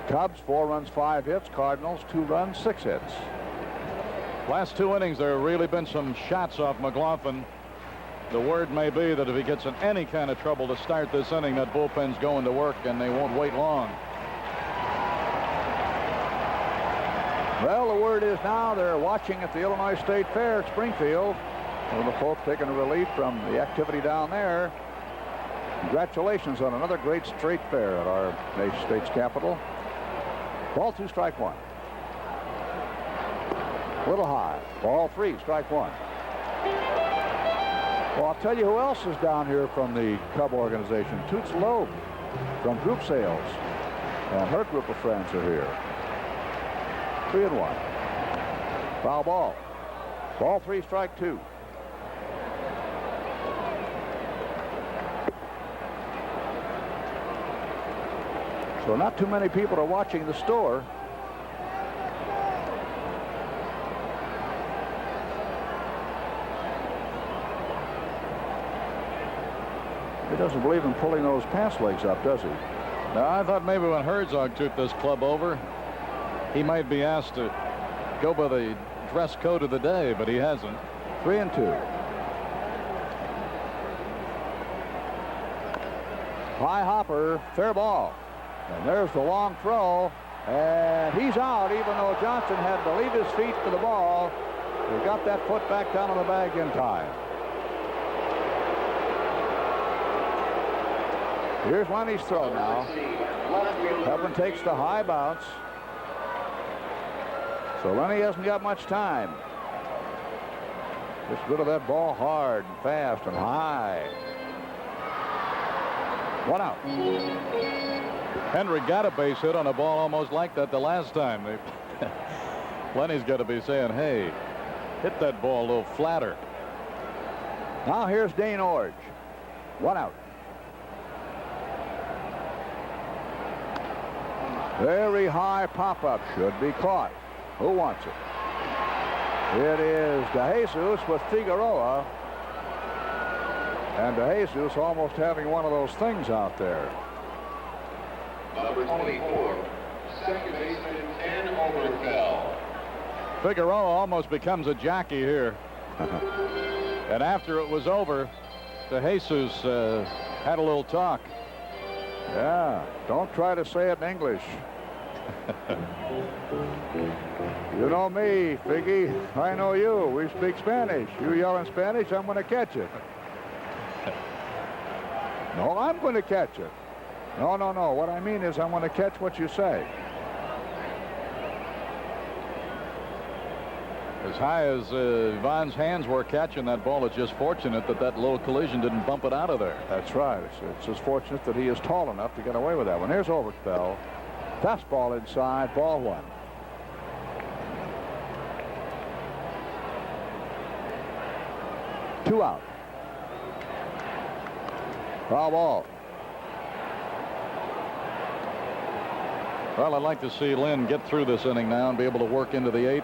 Cubs 4 runs, 5 hits. Cardinals 2 runs, 6 hits. Last two innings, there have really been some shots off McLaughlin. The word may be that if he gets in any kind of trouble to start this inning, that bullpen's going to work and they won't wait long. Well, the word is now they're watching at the Illinois State Fair at Springfield. One of the folks taking a relief from the activity down there. Congratulations on another great straight fair at our state's capital. Ball two, strike one. Little high. Ball three, strike one. Well, I'll tell you who else is down here from the Cub organization. Toots Loeb from Group Sales. And her group of friends are here. 3-1. Foul ball. Ball three, strike two. So not too many people are watching the store. He doesn't believe in pulling those pants legs up, does he? Now, I thought maybe when Herzog took this club over, he might be asked to go by the dress code of the day, but he hasn't. 3-2. High hopper, fair ball. And there's the long throw, and he's out, even though Johnson had to leave his feet to the ball. He got that foot back down on the bag in time. Here's Lenny's throw now. Pepin takes the high bounce. So Lenny hasn't got much time. Just good of that ball hard and fast and high. 1 out. Henry got a base hit on a ball almost like that the last time. Lenny's got to be saying, hey, hit that ball a little flatter. Now here's Dane Orge. 1 out. Very high pop-up, should be caught. Who wants it? It is DeJesus with Figueroa. And DeJesus almost having one of those things out there. Number 24, second baseman Ken Oberkfell. Figueroa almost becomes a jockey here. And after it was over, DeJesus had a little talk. Yeah, don't try to say it in English. You know me, Figgy. I know you. We speak Spanish. You yell in Spanish, I'm going to catch it. No, I'm going to catch it. No, no, no. What I mean is I'm going to catch what you say. As high as Vaughn's hands were catching that ball, it's just fortunate that that little collision didn't bump it out of there. That's right. It's just fortunate that he is tall enough to get away with that one. Here's Overfell. Fastball inside, ball one. Two out. Foul ball. Well, I'd like to see Lynn get through this inning now and be able to work into the 8th.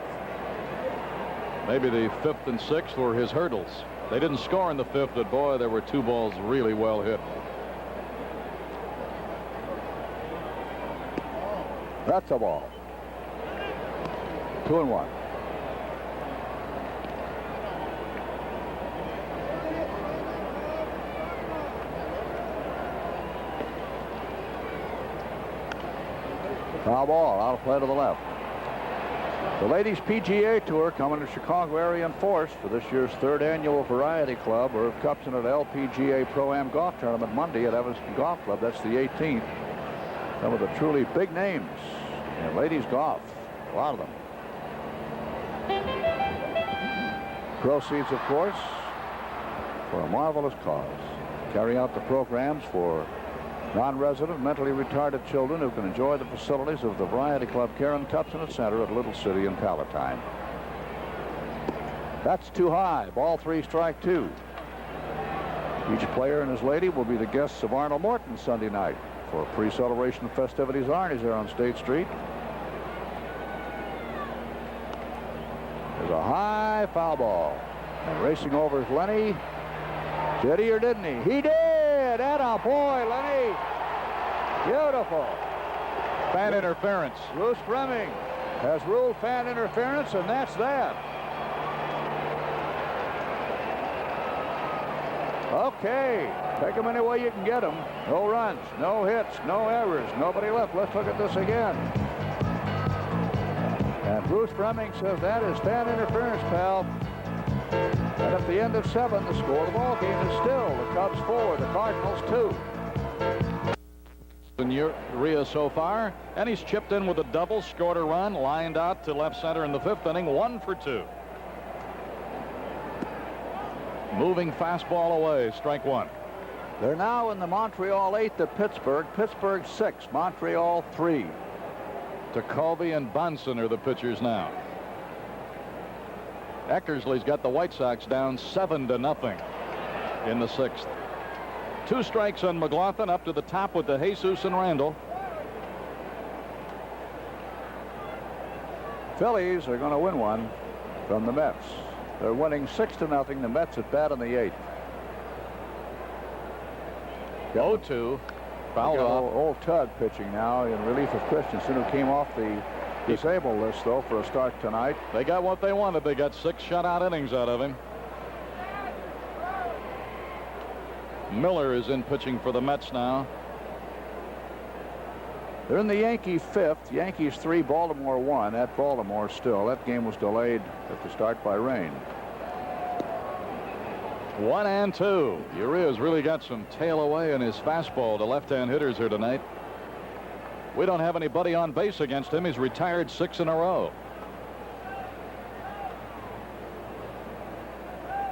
Maybe the 5th and 6th were his hurdles. They didn't score in the 5th, but boy, there were 2 balls really well hit. That's a ball. 2-1. Foul ball, out of play to the left. The Ladies PGA Tour coming to Chicago area in force for this year's 3rd annual Variety Club or Cups in an LPGA Pro-Am Golf Tournament Monday at Evanston Golf Club. That's the 18th. Some of the truly big names in ladies golf, a lot of them. Proceeds, of course, for a marvelous cause. Carry out the programs for non-resident, mentally retarded children who can enjoy the facilities of the Variety Club Care and Cup-Center Center at Little City in Palatine. That's too high. Ball 3, strike 2. Each player and his lady will be the guests of Arnold Morton Sunday night for pre-celebration festivities. Arnie's there on State Street. There's a high foul ball. And racing over is Lenny. Did he or didn't he? He did! Atta boy, Lenny. Beautiful. Fan interference. Bruce Fleming has ruled fan interference, and that's that. Okay. Take them any way you can get them. No runs, no hits, no errors, nobody left. Let's look at this again. And Bruce Fleming says that is fan interference, pal. And at the end of 7, the score of the ball game is still the Cubs 4, the Cardinals 2. In Urea so far, and he's chipped in with a double, scored a run, lined out to left center in the 5th inning, 1 for 2. Moving fastball away, strike 1. They're now in the Montreal 8th at Pittsburgh. Pittsburgh 6, Montreal 3. Jacoby and Bunsen are the pitchers now. Eckersley's got the White Sox down 7-0 in the 6th. 2 strikes on McLaughlin, up to the top with DeJesus and Randall. Phillies are going to win one from the Mets. They're winning 6-0. The Mets at bat in the 8th. 0-2. Fouled off. Old Tug pitching now in relief of Christensen, who came off the disabled list, though, for a start tonight. They got what they wanted. They got 6 shutout innings out of him. Miller is in pitching for the Mets now. They're in the Yankee 5th. Yankees 3, Baltimore 1 at Baltimore still. That game was delayed at the start by rain. 1-2. Urea's really got some tail away in his fastball to left-hand hitters here tonight. We don't have anybody on base against him. He's retired 6 in a row.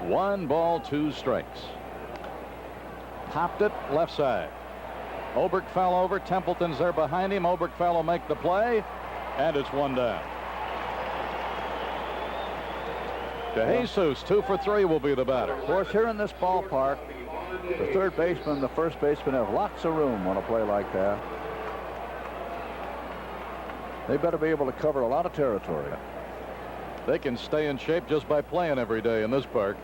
1 ball, 2 strikes. Popped it left side. Oberk fell over. Templeton's there behind him. Oberk will make the play, and it's 1 down. DeJesus, 2 for 3, will be the batter. Of course, here in this ballpark, the third baseman and the first baseman have lots of room on a play like that. They better be able to cover a lot of territory. They can stay in shape just by playing every day in this park.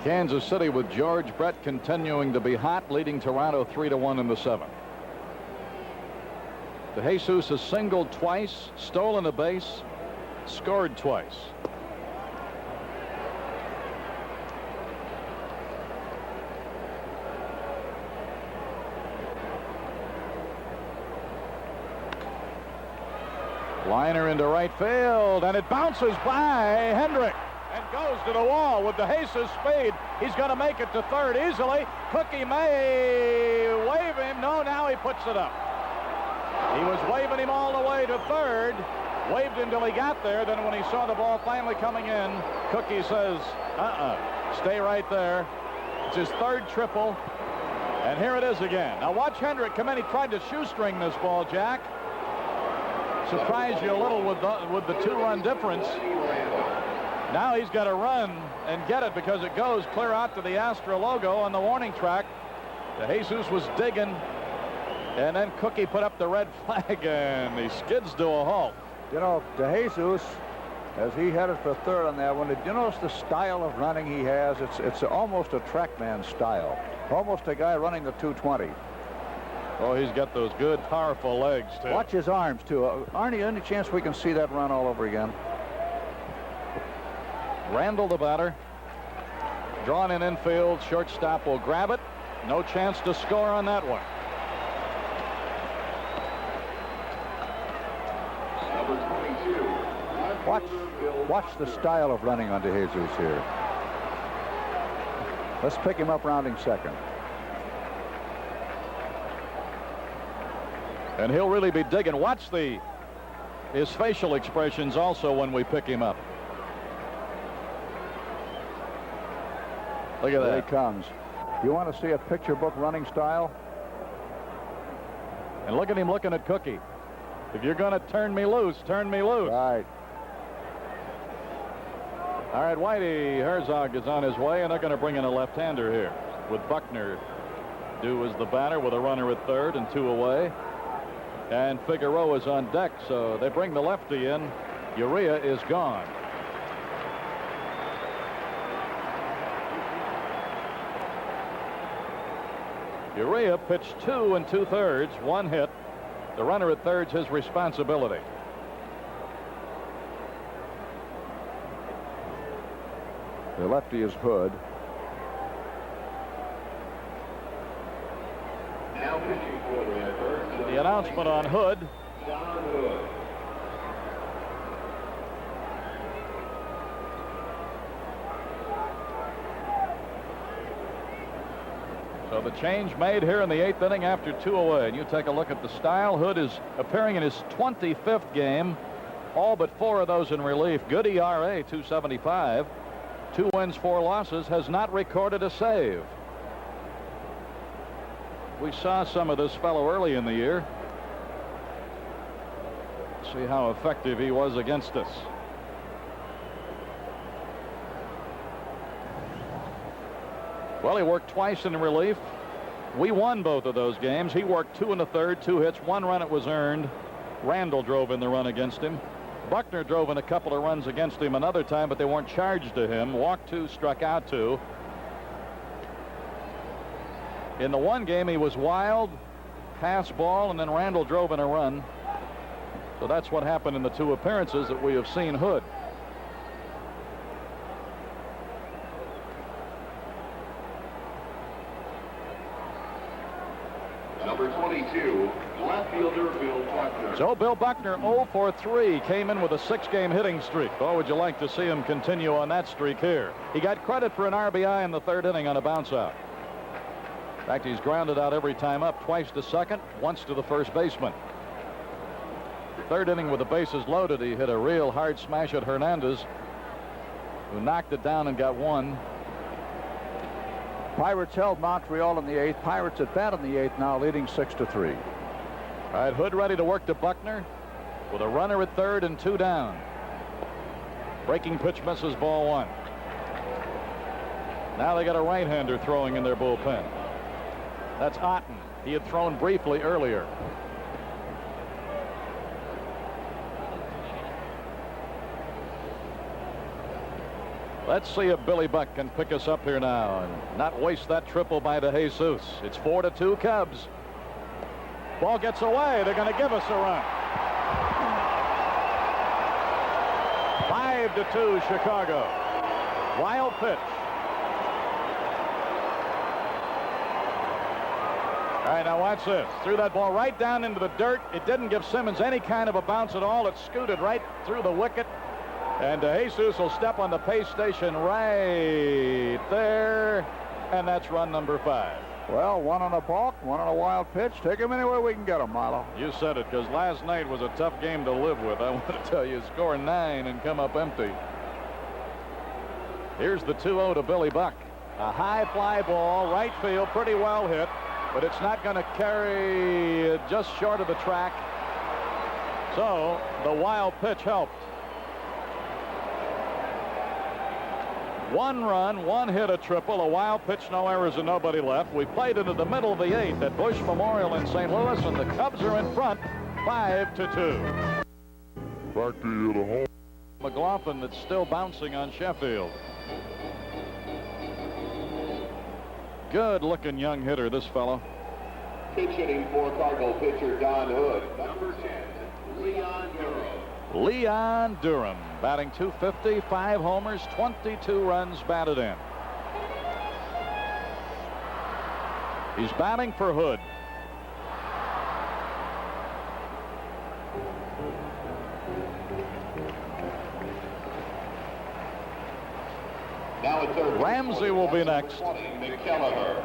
Kansas City with George Brett continuing to be hot, leading Toronto 3-1 in the 7th. DeJesus has singled twice, stolen a base, scored twice. Liner into right field, and it bounces by Hendrick and goes to the wall with DeJesus speed. He's going to make it to third easily. Cookie may wave him. No, now he puts it up. He was waving him all the way to third. Waved him till he got there. Then when he saw the ball finally coming in, Cookie says, stay right there. It's his third triple. And here it is again. Now watch Hendrick come in. He tried to shoestring this ball, Jack. Surprised you a little with the two-run difference. Now he's got to run and get it because it goes clear out to the Astra logo on the warning track. DeJesus was digging, and then Cookie put up the red flag, and he skids to a halt. You know, DeJesus, as he headed for third on that one, did you notice the style of running he has? It's almost a trackman style, almost a guy running the 220. Oh, he's got those good, powerful legs, too. Watch his arms, too. Arnie, any chance we can see that run all over again? Randall, the batter. Drawn in infield. Shortstop will grab it. No chance to score on that one. Number 22. Watch the style of running on DeJesus here. Let's pick him up rounding second. And he'll really be digging. Watch his facial expressions also when we pick him up. Look at that. There he comes. You want to see a picture book running style? And look at him looking at Cookie. If you're going to turn me loose, turn me loose. Right. All right, Whitey Herzog is on his way, and they're going to bring in a left-hander here with Buckner due as the batter with a runner at third and two away. And Figueroa is on deck, so they bring the lefty in. Urea is gone. Urea pitched 2 2/3, 1 hit. The runner at third's his responsibility. The lefty is Hood. Now pitching for the Redbirds. The announcement on Hood. John Hood. So the change made here in the 8th inning after 2 away. And you take a look at the style. Hood is appearing in his 25th game. All but 4 of those in relief. Good ERA, 2.75. 2 wins, 4 losses. Has not recorded a save. We saw some of this fellow early in the year. See how effective he was against us. Well, he worked twice in relief. We won both of those games. He worked 2 1/3, 2 hits, 1 run it was earned. Randall drove in the run against him. Buckner drove in a couple of runs against him another time, but they weren't charged to him. Walked 2, struck out 2. In the one game, he was wild, pass ball, and then Randall drove in a run. So that's what happened in the 2 appearances that we have seen Hood. Number 22, left fielder Bill Buckner. So Bill Buckner 0 for 3 came in with a 6-game hitting streak. Oh, would you like to see him continue on that streak here? He got credit for an RBI in the 3rd inning on a bounce out. In fact, he's grounded out every time up, twice to second, once to the first baseman. 3rd inning with the bases loaded, he hit a real hard smash at Hernandez, who knocked it down and got 1. Pirates held Montreal in the 8th. Pirates at bat in the 8th now, leading 6-3. All right, Hood ready to work to Buckner with a runner at third and 2 down. Breaking pitch misses, ball 1. Now they got a right-hander throwing in their bullpen. That's Otten. He had thrown briefly earlier. Let's see if Billy Buck can pick us up here now and not waste that triple by DeJesus. It's 4-2 Cubs. Ball gets away. They're going to give us a run. 5-2 Chicago. Wild pitch. All right, now watch this. Threw that ball right down into the dirt. It didn't give Simmons any kind of a bounce at all. It scooted right through the wicket. And Jesus will step on the pace station right there. And that's run number 5. Well, one on a balk, one on a wild pitch. Take him anywhere we can get him, Milo. You said it, because last night was a tough game to live with. I want to tell you, score 9 and come up empty. Here's the 2-0 to Billy Buck. A high fly ball, right field, pretty well hit, but it's not going to carry just short of the track. So the wild pitch helped. 1 run, 1 hit, a triple, a wild pitch, no errors, and nobody left. We played into the middle of the 8th at Bush Memorial in St. Louis, and the Cubs are in front, 5-2. Back to you to home. McLaughlin that's still bouncing on Sheffield. Good-looking young hitter, this fellow. Pitch hitting for Cardinal pitcher Don Hood. Number 10, Leon Durham. Leon Durham batting .250, 5 homers, 22 runs batted in. He's batting for Hood. Now at third. Ramsey will be next. McKelliher.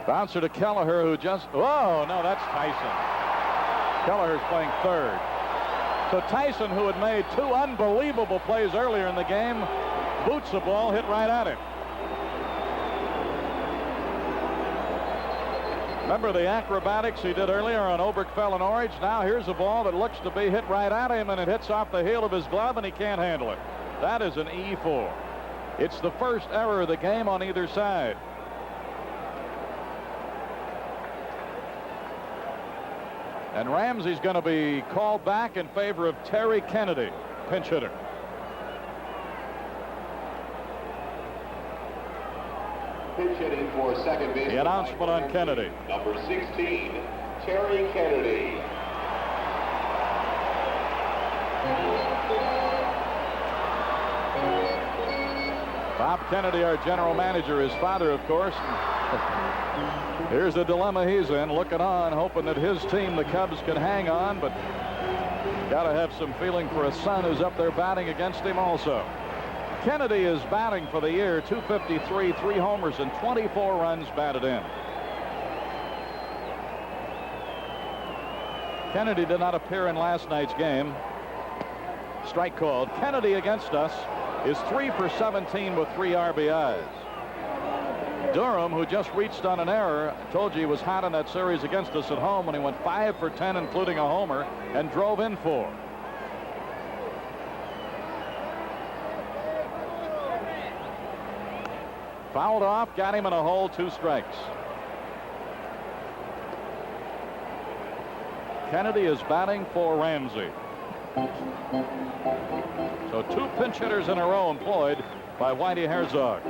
Bouncer to Kelleher, who just, oh, no, that's Tyson. Kelleher's playing third. So Tyson, who had made 2 unbelievable plays earlier in the game, boots the ball, hit right at him. Remember the acrobatics he did earlier on Oberkfell and Orange? Now here's a ball that looks to be hit right at him, and it hits off the heel of his glove, and he can't handle it. That is an E4. It's the first error of the game on either side. And Ramsey's going to be called back in favor of Terry Kennedy, pinch hitter. Pitch hitting for second base. The announcement on Kennedy. Number 16, Terry Kennedy. Bob Kennedy, our general manager, his father, of course. Here's the dilemma he's in, looking on, hoping that his team, the Cubs, can hang on, but got to have some feeling for a son who's up there batting against him also. Kennedy is batting for the year, .253, 3 homers, and 24 runs batted in. Kennedy did not appear in last night's game. Strike called. Kennedy against us is 3 for 17 with 3 RBIs. Durham, who just reached on an error, told you he was hot in that series against us at home when he went 5 for 10, including a homer, and drove in 4. Fouled off, got him in a hole, 2 strikes. Kennedy is batting for Ramsey. So 2 pinch hitters in a row employed by Whitey Herzog.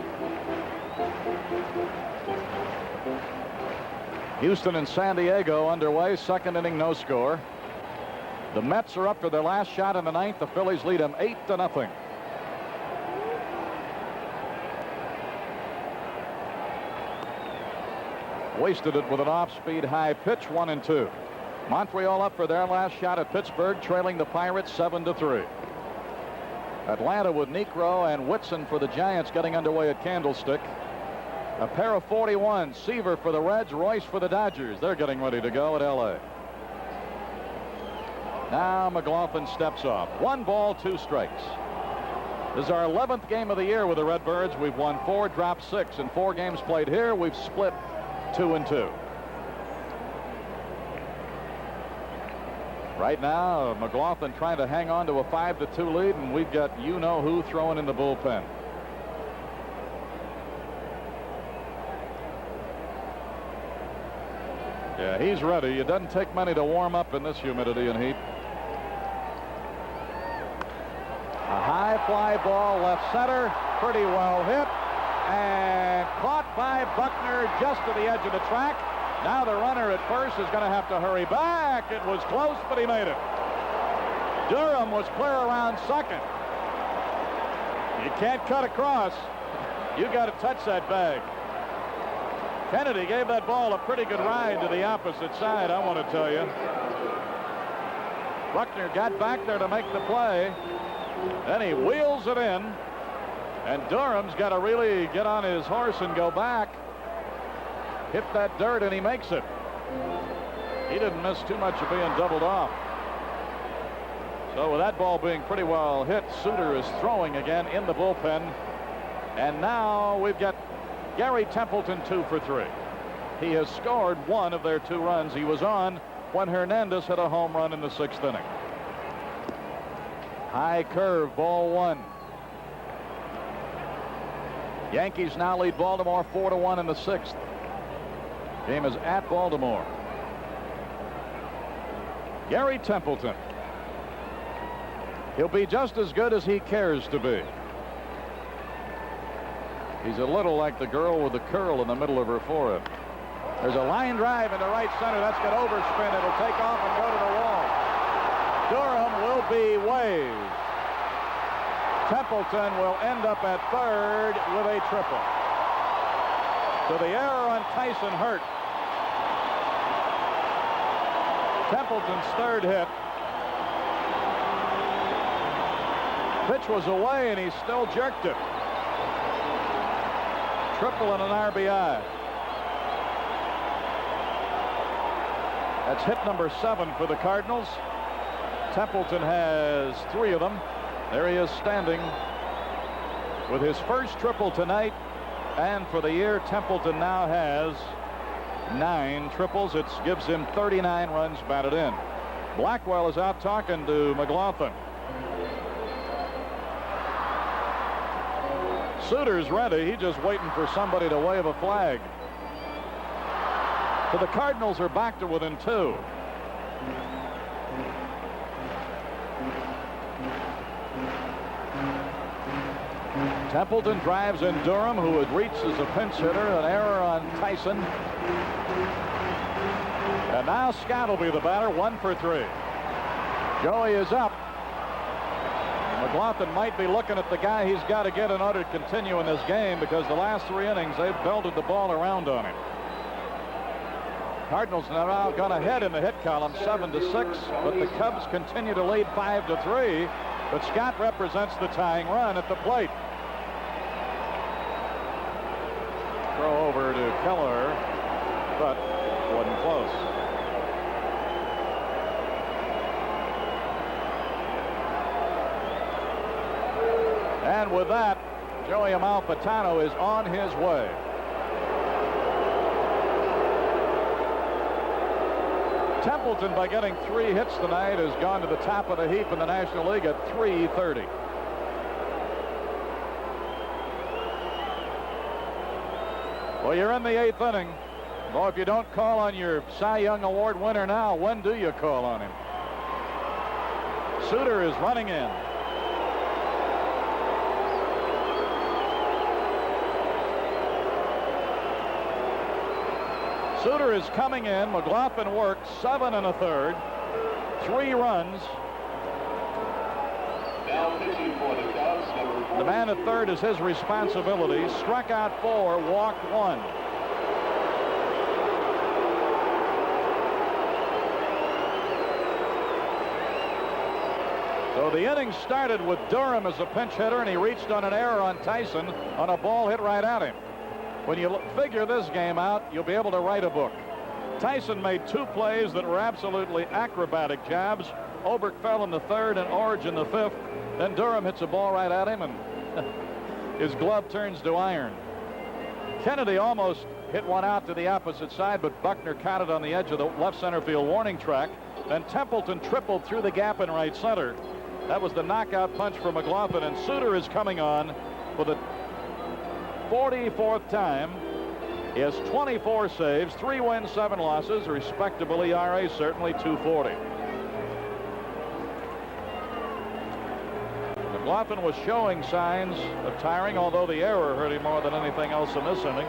Houston and San Diego underway, 2nd inning, no score. The Mets are up for their last shot in the 9th. The Phillies lead them 8-0. Wasted it with an off-speed high pitch, 1-2. Montreal up for their last shot at Pittsburgh, trailing the Pirates 7-3. Atlanta with Necro and Whitson for the Giants getting underway at Candlestick. A pair of 41, Seaver for the Reds, Royce for the Dodgers. They're getting ready to go at LA. Now McLaughlin steps off. 1 ball, 2 strikes. This is our 11th game of the year with the Redbirds. We've won 4, dropped 6. In 4 games played here, we've split 2-2. Right now, McLaughlin trying to hang on to a 5-2 lead, and we've got you-know-who throwing in the bullpen. Yeah, he's ready. It doesn't take many to warm up in this humidity and heat. A high fly ball left center, pretty well hit, and caught by Buckner just to the edge of the track. Now the runner at first is going to have to hurry back. It was close, but he made it. Durham was clear around second. You can't cut across. You got to touch that bag. Kennedy gave that ball a pretty good ride to the opposite side, I want to tell you. Buckner got back there to make the play. Then he wheels it in. And Durham's got to really get on his horse and go back. Hit that dirt, and he makes it. He didn't miss too much of being doubled off. So with that ball being pretty well hit, Suter is throwing again in the bullpen. And now we've got Gary Templeton 2 for 3. He has scored one of their 2 runs. He was on when Hernandez hit a home run in the 6th inning. High curve, ball 1. Yankees now lead Baltimore 4-1 in the 6th. Game is at Baltimore. Gary Templeton. He'll be just as good as he cares to be. He's a little like the girl with the curl in the middle of her forehead. There's a line drive into right center. That's got overspin. It'll take off and go to the wall. Durham will be waived. Templeton will end up at third with a triple. So the error on Tyson hurt. Templeton's third hit. Pitch was away, and he still jerked it. Triple and an RBI. That's hit number 7 for the Cardinals. Templeton has 3 of them. There he is standing with his first triple tonight. And for the year, Templeton now has 9 triples. It gives him 39 runs batted in. Blackwell is out talking to McLaughlin. Suter's ready. He's just waiting for somebody to wave a flag. So the Cardinals are back to within 2. Templeton drives in Durham, who had reached as a pinch hitter. An error on Tyson. And now Scott will be the batter, 1 for 3. Joey is up. McLaughlin might be looking at the guy he's got to get in order to continue in this game, because the last 3 innings they've belted the ball around on him. Cardinals now gone ahead in the hit column 7-6, but the Cubs continue to lead 5-3. But Scott represents the tying run at the plate. Throw over to Keller, but wasn't close. And with that, Joey Amalfitano is on his way. Templeton, by getting 3 hits tonight, has gone to the top of the heap in the National League at .330. Well, you're in the 8th inning. Well, if you don't call on your Cy Young Award winner now, when do you call on him? Suter is running in. Suter is coming in. McLaughlin worked 7 1/3, 3 runs. The man at third is his responsibility. Struck out 4, walked 1. So the inning started with Durham as a pinch hitter, and he reached on an error on Tyson on a ball hit right at him. When you figure this game out, you'll be able to write a book. Tyson made 2 plays that were absolutely acrobatic jabs. Oberk fell in the 3rd and Orge in the 5th. Then Durham hits a ball right at him, and his glove turns to iron. Kennedy almost hit one out to the opposite side, but Buckner caught it on the edge of the left center field warning track. Then Templeton tripled through the gap in right center. That was the knockout punch for McLaughlin, and Suter is coming on for the 44th time. He has 24 saves, 3 wins, 7 losses, respectable ERA, certainly .240. McLaughlin was showing signs of tiring, although the error hurt him more than anything else in this inning.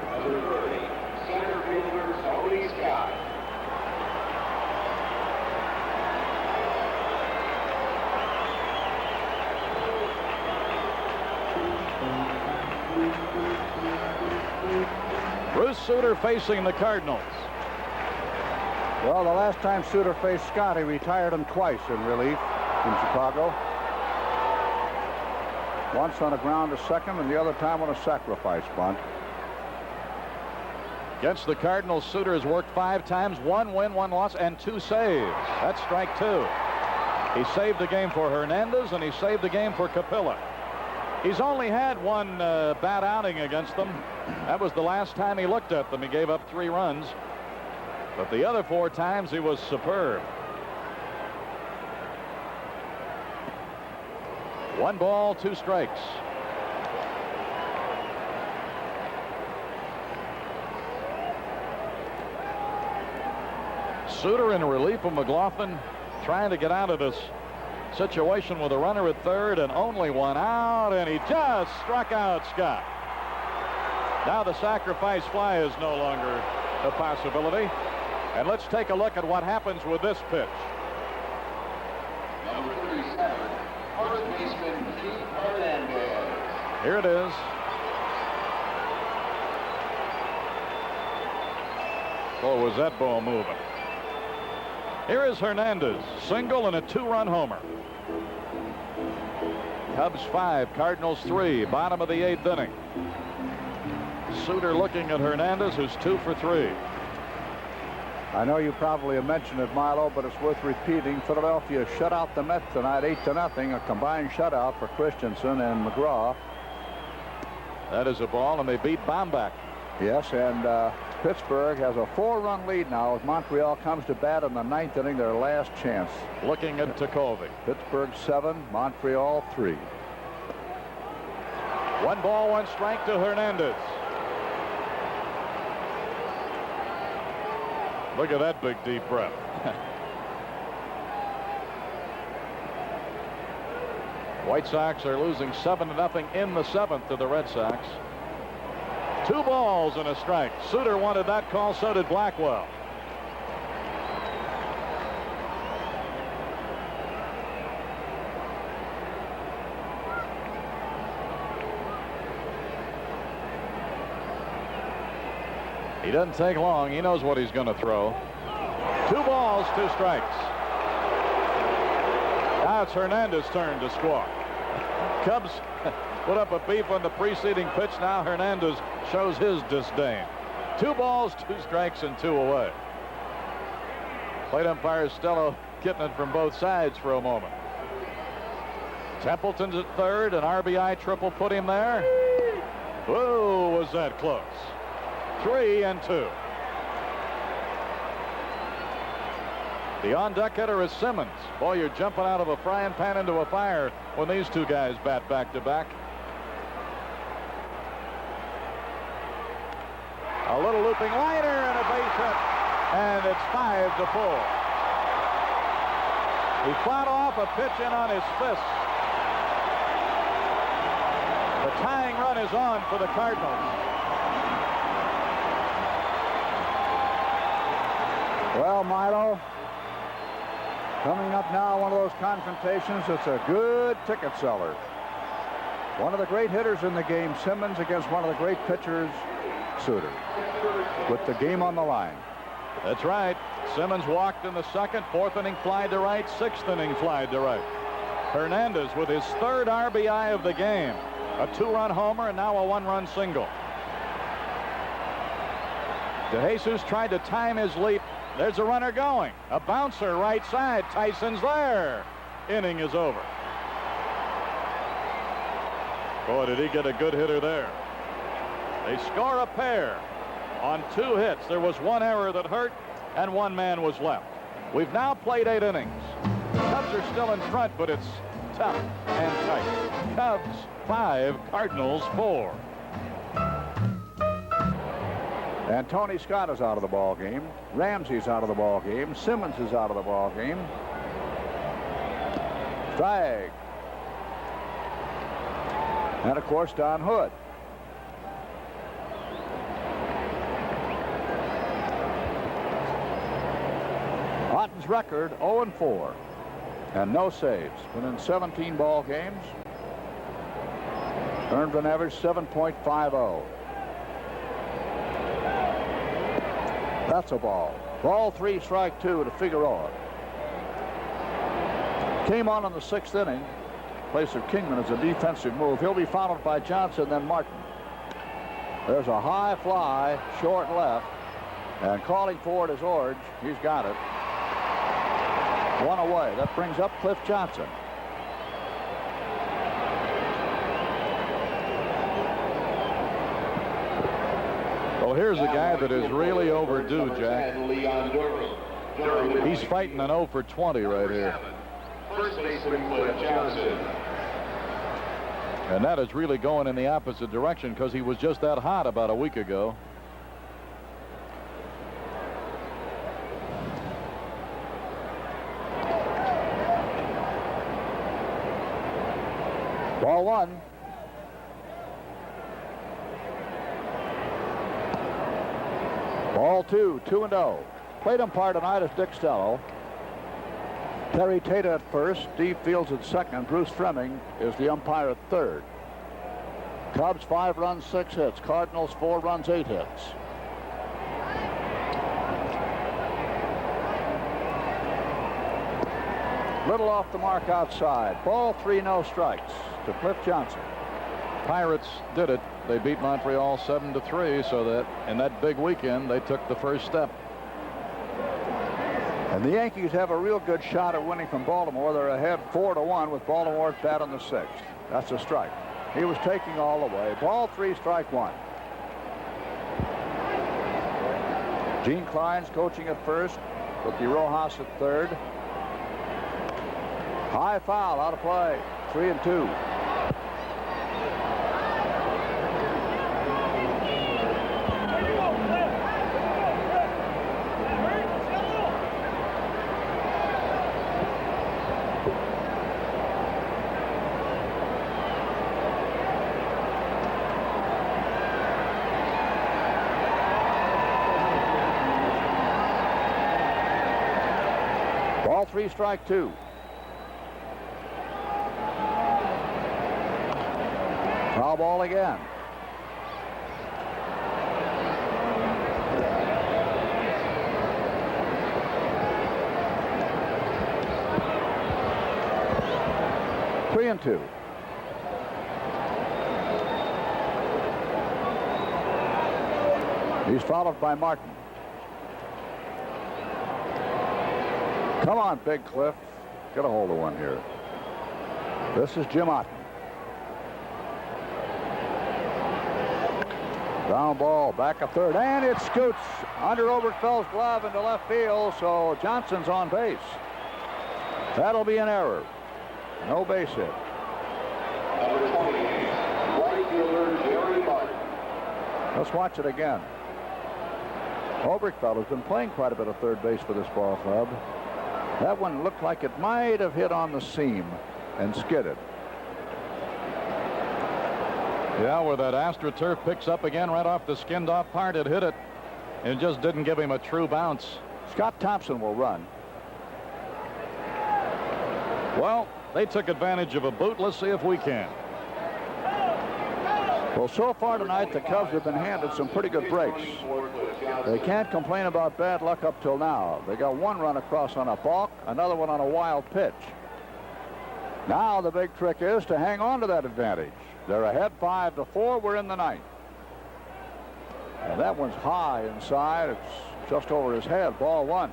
Number 30, center fielder Tony Scott. Bruce Sutter facing the Cardinals. Well, the last time Sutter faced Scott, he retired him twice in relief in Chicago. Once on a ground to second, and the other time on a sacrifice bunt. Against the Cardinals, Sutter has worked 5 times, 1 win, 1 loss, and 2 saves. That's strike 2. He saved the game for Hernandez, and he saved the game for Capilla. He's only had 1 bad outing against them. That was the last time he looked at them. He gave up 3 runs. But the other 4 times he was superb. 1 ball, 2 strikes. Sutter in relief of McLaughlin, trying to get out of this situation with a runner at third and only 1 out, and he just struck out Scott. Now the sacrifice fly is no longer a possibility. And let's take a look at what happens with this pitch. Number 37, first baseman Pete Hernandez. Here it is. Oh, was that ball moving? Here is Hernandez, single and a 2-run homer. Cubs 5, Cardinals 3, bottom of the 8th inning. Sutter looking at Hernandez, who's 2 for 3. I know you probably have mentioned it, Milo, but it's worth repeating. Philadelphia shut out the Mets tonight 8-0, a combined shutout for Christensen and McGraw. That is a ball, and they beat Baumbach. Yes, and Pittsburgh has a 4-run lead now as Montreal comes to bat in the 9th inning, their last chance. Looking at Takovi. Pittsburgh 7, Montreal 3. 1 ball, 1 strike to Hernandez. Look at that big deep breath. White Sox are losing 7-0 in the 7th to the Red Sox. 2 balls and a strike. Sutter wanted that call, so did Blackwell. He doesn't take long. He knows what he's going to throw. 2 balls, 2 strikes. Now it's Hernandez's turn to squawk. Cubs put up a beef on the preceding pitch. Now Hernandez shows his disdain. 2 balls, 2 strikes, and 2 away. Plate umpire Stello getting it from both sides for a moment. Templeton's at third. An RBI triple put him there. Whoa, was that close. 3-2. The on-deck hitter is Simmons. Boy, you're jumping out of a frying pan into a fire when these 2 guys bat back-to-back. A little looping liner and a base hit, and it's 5-4. He fought off a pitch in on his fist. The tying run is on for the Cardinals. Well, Milo, coming up now, one of those confrontations. It's a good ticket seller. One of the great hitters in the game, Simmons, against one of the great pitchers, Sutter, with the game on the line. That's right. Simmons walked in the 2nd, 4th inning fly to right, 6th inning fly to right. Hernandez with his 3rd RBI of the game. A 2-run homer and now a 1-run single. DeJesus tried to time his leap. There's a runner going. A bouncer right side. Tyson's there. Inning is over. Boy, did he get a good hitter there. They score a pair on 2 hits. There was 1 error that hurt, and 1 man was left. We've now played 8 innings. The Cubs are still in front, but it's tough and tight. Cubs 5, Cardinals 4. And Tony Scott is out of the ball game. Ramsey's out of the ball game. Simmons is out of the ball game. Strike. And, of course, Don Hood. Otten's record 0-4 and no saves. Been in 17 ball games. Earned an average 7.50. That's a ball. Ball 3, strike 2 to Figueroa. Came on in the 6th inning. In place of Kingman as a defensive move. He'll be followed by Johnson, then Martin. There's a high fly, short left, and calling for it is Orge. He's got it. One away. That brings up Cliff Johnson. Well, here's a guy that is really overdue, Jack. He's fighting an 0 for 20 right here. First baseman Cliff Johnson. And that is really going in the opposite direction because he was just that hot about a week ago. Ball 1. Ball 2, 2-0. Plate umpire tonight is Dick Stello. Terry Tata at first, Steve Fields at second, Bruce Fremming is the umpire at third. Cubs 5 runs, 6 hits. Cardinals 4 runs, 8 hits. Little off the mark outside. Ball 3, no strikes to Cliff Johnson. Pirates did it. They beat Montreal 7-3, so that in that big weekend they took the first step. And the Yankees have a real good shot at winning from Baltimore. They're ahead 4-1 with Baltimore at bat in the 6th. That's a strike. He was taking all the way. Ball 3, strike 1. Gene Klein's coaching at first. Rookie Rojas at third. High foul, out of play. 3-2. Ball 3, strike 2. Foul ball again. Three and 2. He's followed by Martin. Come on, Big Cliff. Get a hold of one here. This is Jim Otten. Down ball, back a third, and it scoots under Oberkfeld's glove into left field, so Johnson's on base. That'll be an error. No base hit. Number 20, right fielder Jerry Martin. Let's watch it again. Oberkfeld has been playing quite a bit of third base for this ball club. That one looked like it might have hit on the seam and skidded. Yeah, where that AstroTurf picks up again right off the skinned off part, it hit it. It just didn't give him a true bounce. Scott Thompson will run. Well, they took advantage of a boot. Let's see if we can. Well, so far tonight, the Cubs have been handed some pretty good breaks. They can't complain about bad luck up till now. They got one run across on a balk, another one on a wild pitch. Now the big trick is to hang on to that advantage. They're ahead 5-4. We're in the 9th. And that one's high inside. It's just over his head. Ball 1.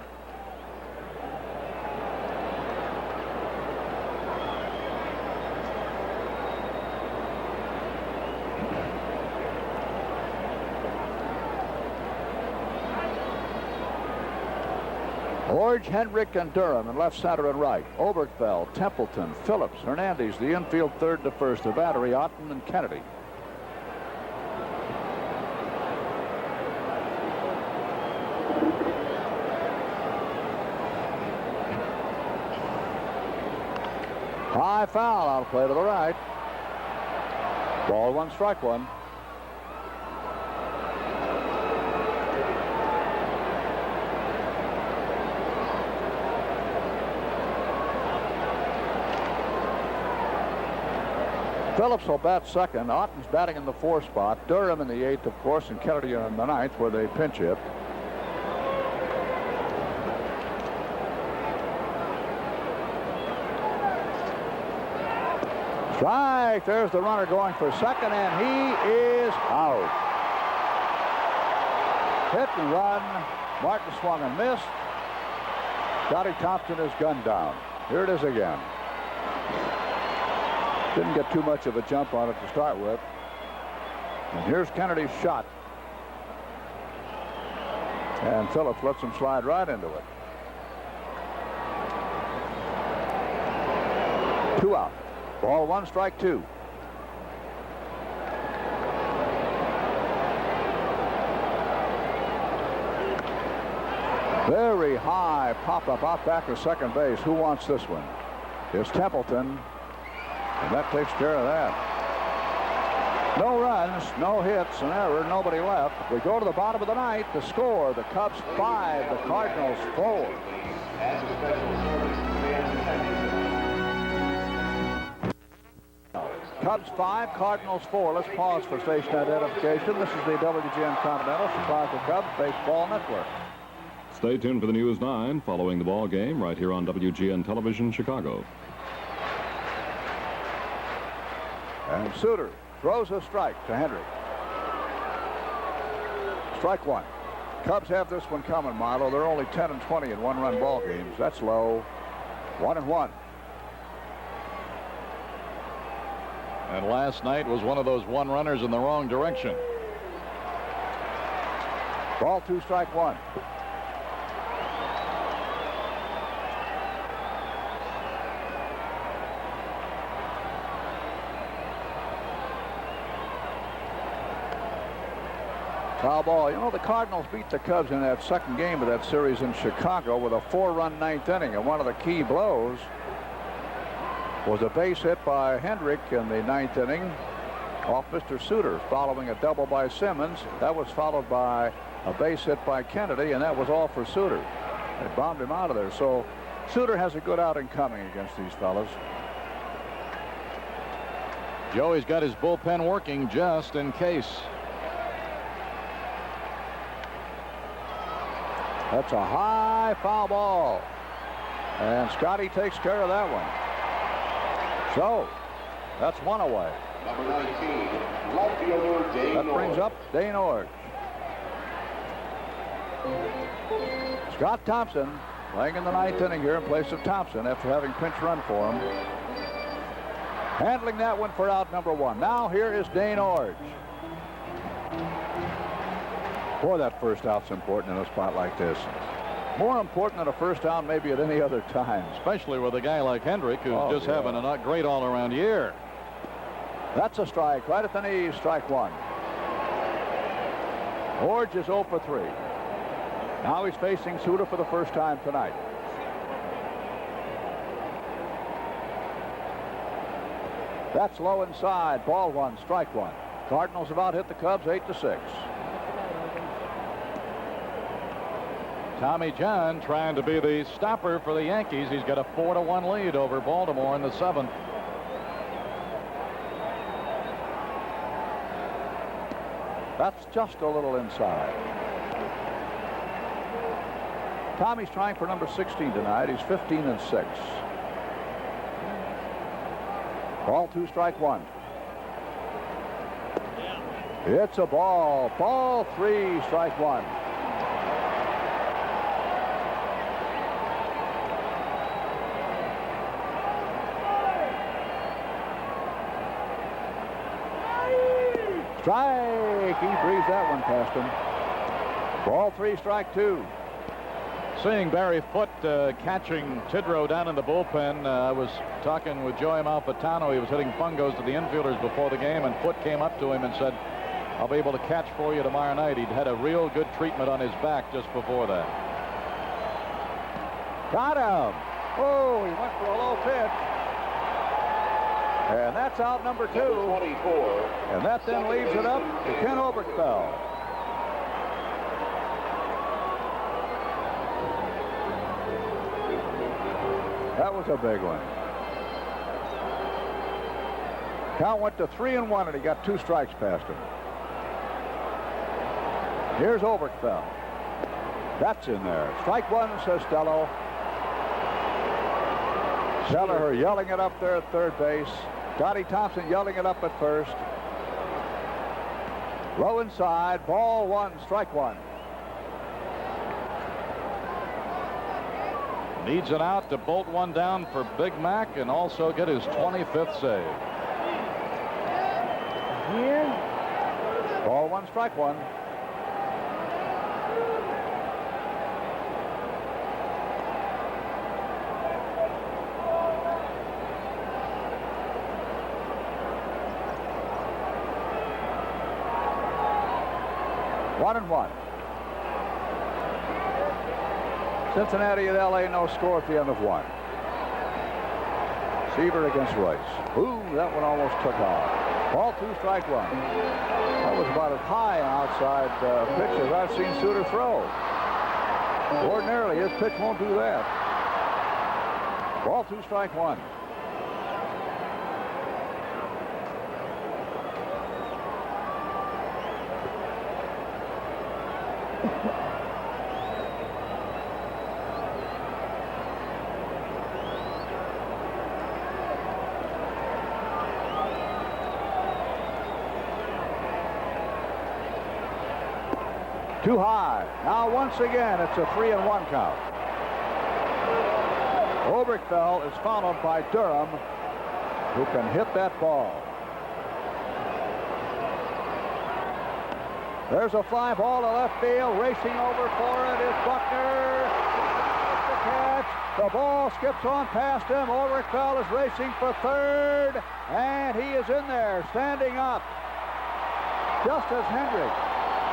Orge, Hendrick, and Durham in left, center, and right. Oberkfeld, Templeton, Phillips, Hernandez, the infield third to first. The battery, Otten and Kennedy. High foul, out of play to the right. Ball one, strike one. Phillips will bat second. Otten's batting in the 4 spot. Durham in the 8th, of course, and Kennedy in the 9th, where they pinch hit. Strike. There's the runner going for second, and he is out. Hit and run. Martin swung and missed. Scotty Thompson is gunned down. Here it is again. Didn't get too much of a jump on it to start with. And here's Kennedy's shot. And Phillips lets him slide right into it. 2 out. Ball one, strike two. Very high pop-up out back of second base. Who wants this one? It's Templeton. And that takes care of that. No runs, no hits, an error, nobody left. We go to the bottom of the ninth. The score, the Cubs 5, the Cardinals 4. Cubs 5, Cardinals 4. Let's pause for station identification. This is the WGN Continental Chicago Cubs Baseball Network. Stay tuned for the News 9 following the ball game right here on WGN Television, Chicago. And Suter throws a strike to Hendrick. Strike one. Cubs have this one coming, Milo. They're only 10 and 20 in one-run ball games. That's low. 1-1. And last night was one of those one-runners in the wrong direction. Ball two, strike one. Foul ball. You know, the Cardinals beat the Cubs in that second game of that series in Chicago with a 4-run ninth inning, and one of the key blows was a base hit by Hendrick in the ninth inning off Mr. Suter, following a double by Simmons. That was followed by a base hit by Kennedy, and that was all for Suter. They bombed him out of there. So Suter has a good outing coming against these fellas. Joey's got his bullpen working just in case. That's a high foul ball. And Scotty takes care of that one. So, that's one away. Number 19, left fielder Dane That brings up Dane Orge. Scott Thompson playing in the ninth inning here in place of Thompson after having pinch run for him. Handling that one for out number one. Now here is Dane Orge. Boy, that first out's important in a spot like this. More important than a first out maybe at any other time. Especially with a guy like Hendrick, who's just having a not great all-around year. That's a strike right at the knees, strike one. Orge is 0 for 3. Now he's facing Suter for the first time tonight. That's low inside, ball one, strike one. Cardinals have out hit the Cubs 8-6. Tommy John trying to be the stopper for the Yankees. He's got a 4-1 lead over Baltimore in the 7th. That's just a little inside. Tommy's trying for number 16 tonight. He's 15-6. Ball two, strike one. It's a ball. Ball three, strike one. Strike. He breezed that one past him. Ball three, strike two. Seeing Barry Foote catching Tidrow down in the bullpen, I was talking with Joey Malfitano. He was hitting fungos to the infielders before the game, and Foote came up to him and said, "I'll be able to catch for you tomorrow night." He'd had a real good treatment on his back just before that. Got him. Oh, he went for a low pitch. And that's out number two. Number 24. That then leaves it up to Ken Oberkfell. That was a big one. Count went to 3-1, and he got 2 strikes past him. Here's Oberkfell. That's in there. Strike 1, says Stello. Kelleher yelling it up there at third base. Scotty Thompson yelling it up at first. Low inside. Ball 1, strike 1. Needs an out to bolt one down for Big Mac and also get his 25th save. Here. Ball 1, strike 1. One and one. Cincinnati at LA, no score at the end of 1. Seaver against Royce. Ooh, that one almost took off. Ball 2, strike 1. That was about as high an outside pitch as I've seen Suter throw. Ordinarily, his pitch won't do that. Ball 2, strike 1. Too high. Now once again, it's a 3-1 count. Oberkfell is followed by Durham, who can hit that ball. There's a fly ball to left field. Racing over for it is Buckner. The catch. The ball skips on past him. Oberkfell is racing for third, and he is in there, standing up. Just as Hendrick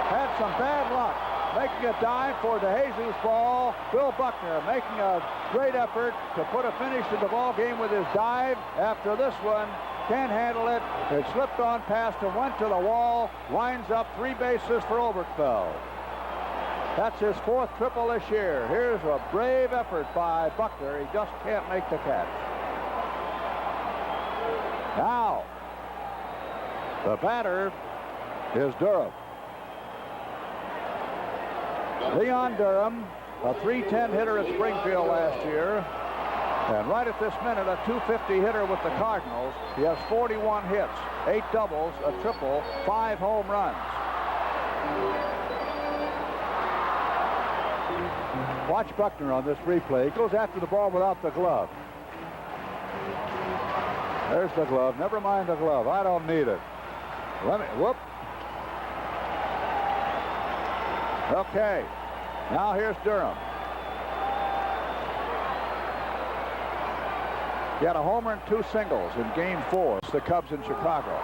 had some bad luck making a dive for DeJesus' ball. Bill Buckner making a great effort to put a finish to the ball game with his dive. After this one, can't handle it. It slipped on past him, went to the wall, winds up 3 bases for Oberkfell. That's his 4th triple this year. Here's a brave effort by Buckner. He just can't make the catch. Now, the batter is Durham. Leon Durham, a .310 hitter at Springfield last year, and right at this minute, a .250 hitter with the Cardinals. He has 41 hits, 8 doubles, a triple, 5 home runs. Watch Buckner on this replay. He goes after the ball without the glove. There's the glove. Never mind the glove. I don't need it. Whoop. Okay, now here's Durham. He had a homer and 2 singles in Game 4. It's the Cubs in Chicago.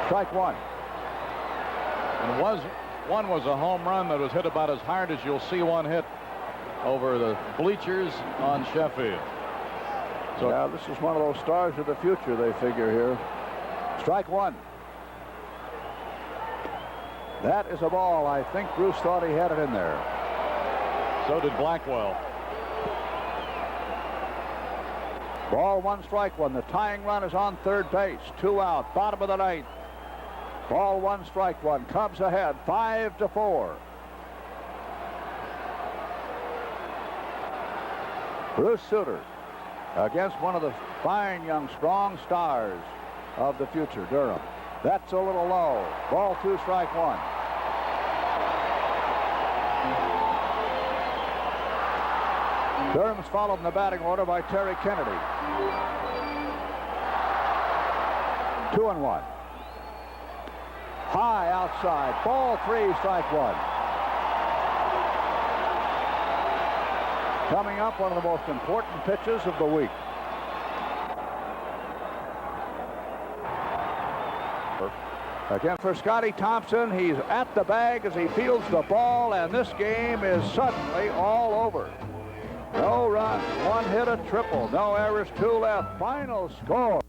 Strike 1. And one was a home run that was hit about as hard as you'll see one hit over the bleachers on Sheffield. So now this is one of those stars of the future, they figure here. Strike 1. That is a ball. I think Bruce thought he had it in there. So did Blackwell. Ball 1, strike 1. The tying run is on third base. 2 out. Bottom of the 9th. Ball 1, strike 1. Cubs ahead 5-4. Bruce Suter against one of the fine young strong stars of the future, Durham. That's a little low. Ball 2, strike 1. Durham's followed in the batting order by Terry Kennedy. 2-1. High outside. Ball 3, strike 1. Coming up, one of the most important pitches of the week. Again for Scotty Thompson. He's at the bag as he fields the ball, and this game is suddenly all over. No runs, 1 hit, a triple, no errors, 2 left. Final score.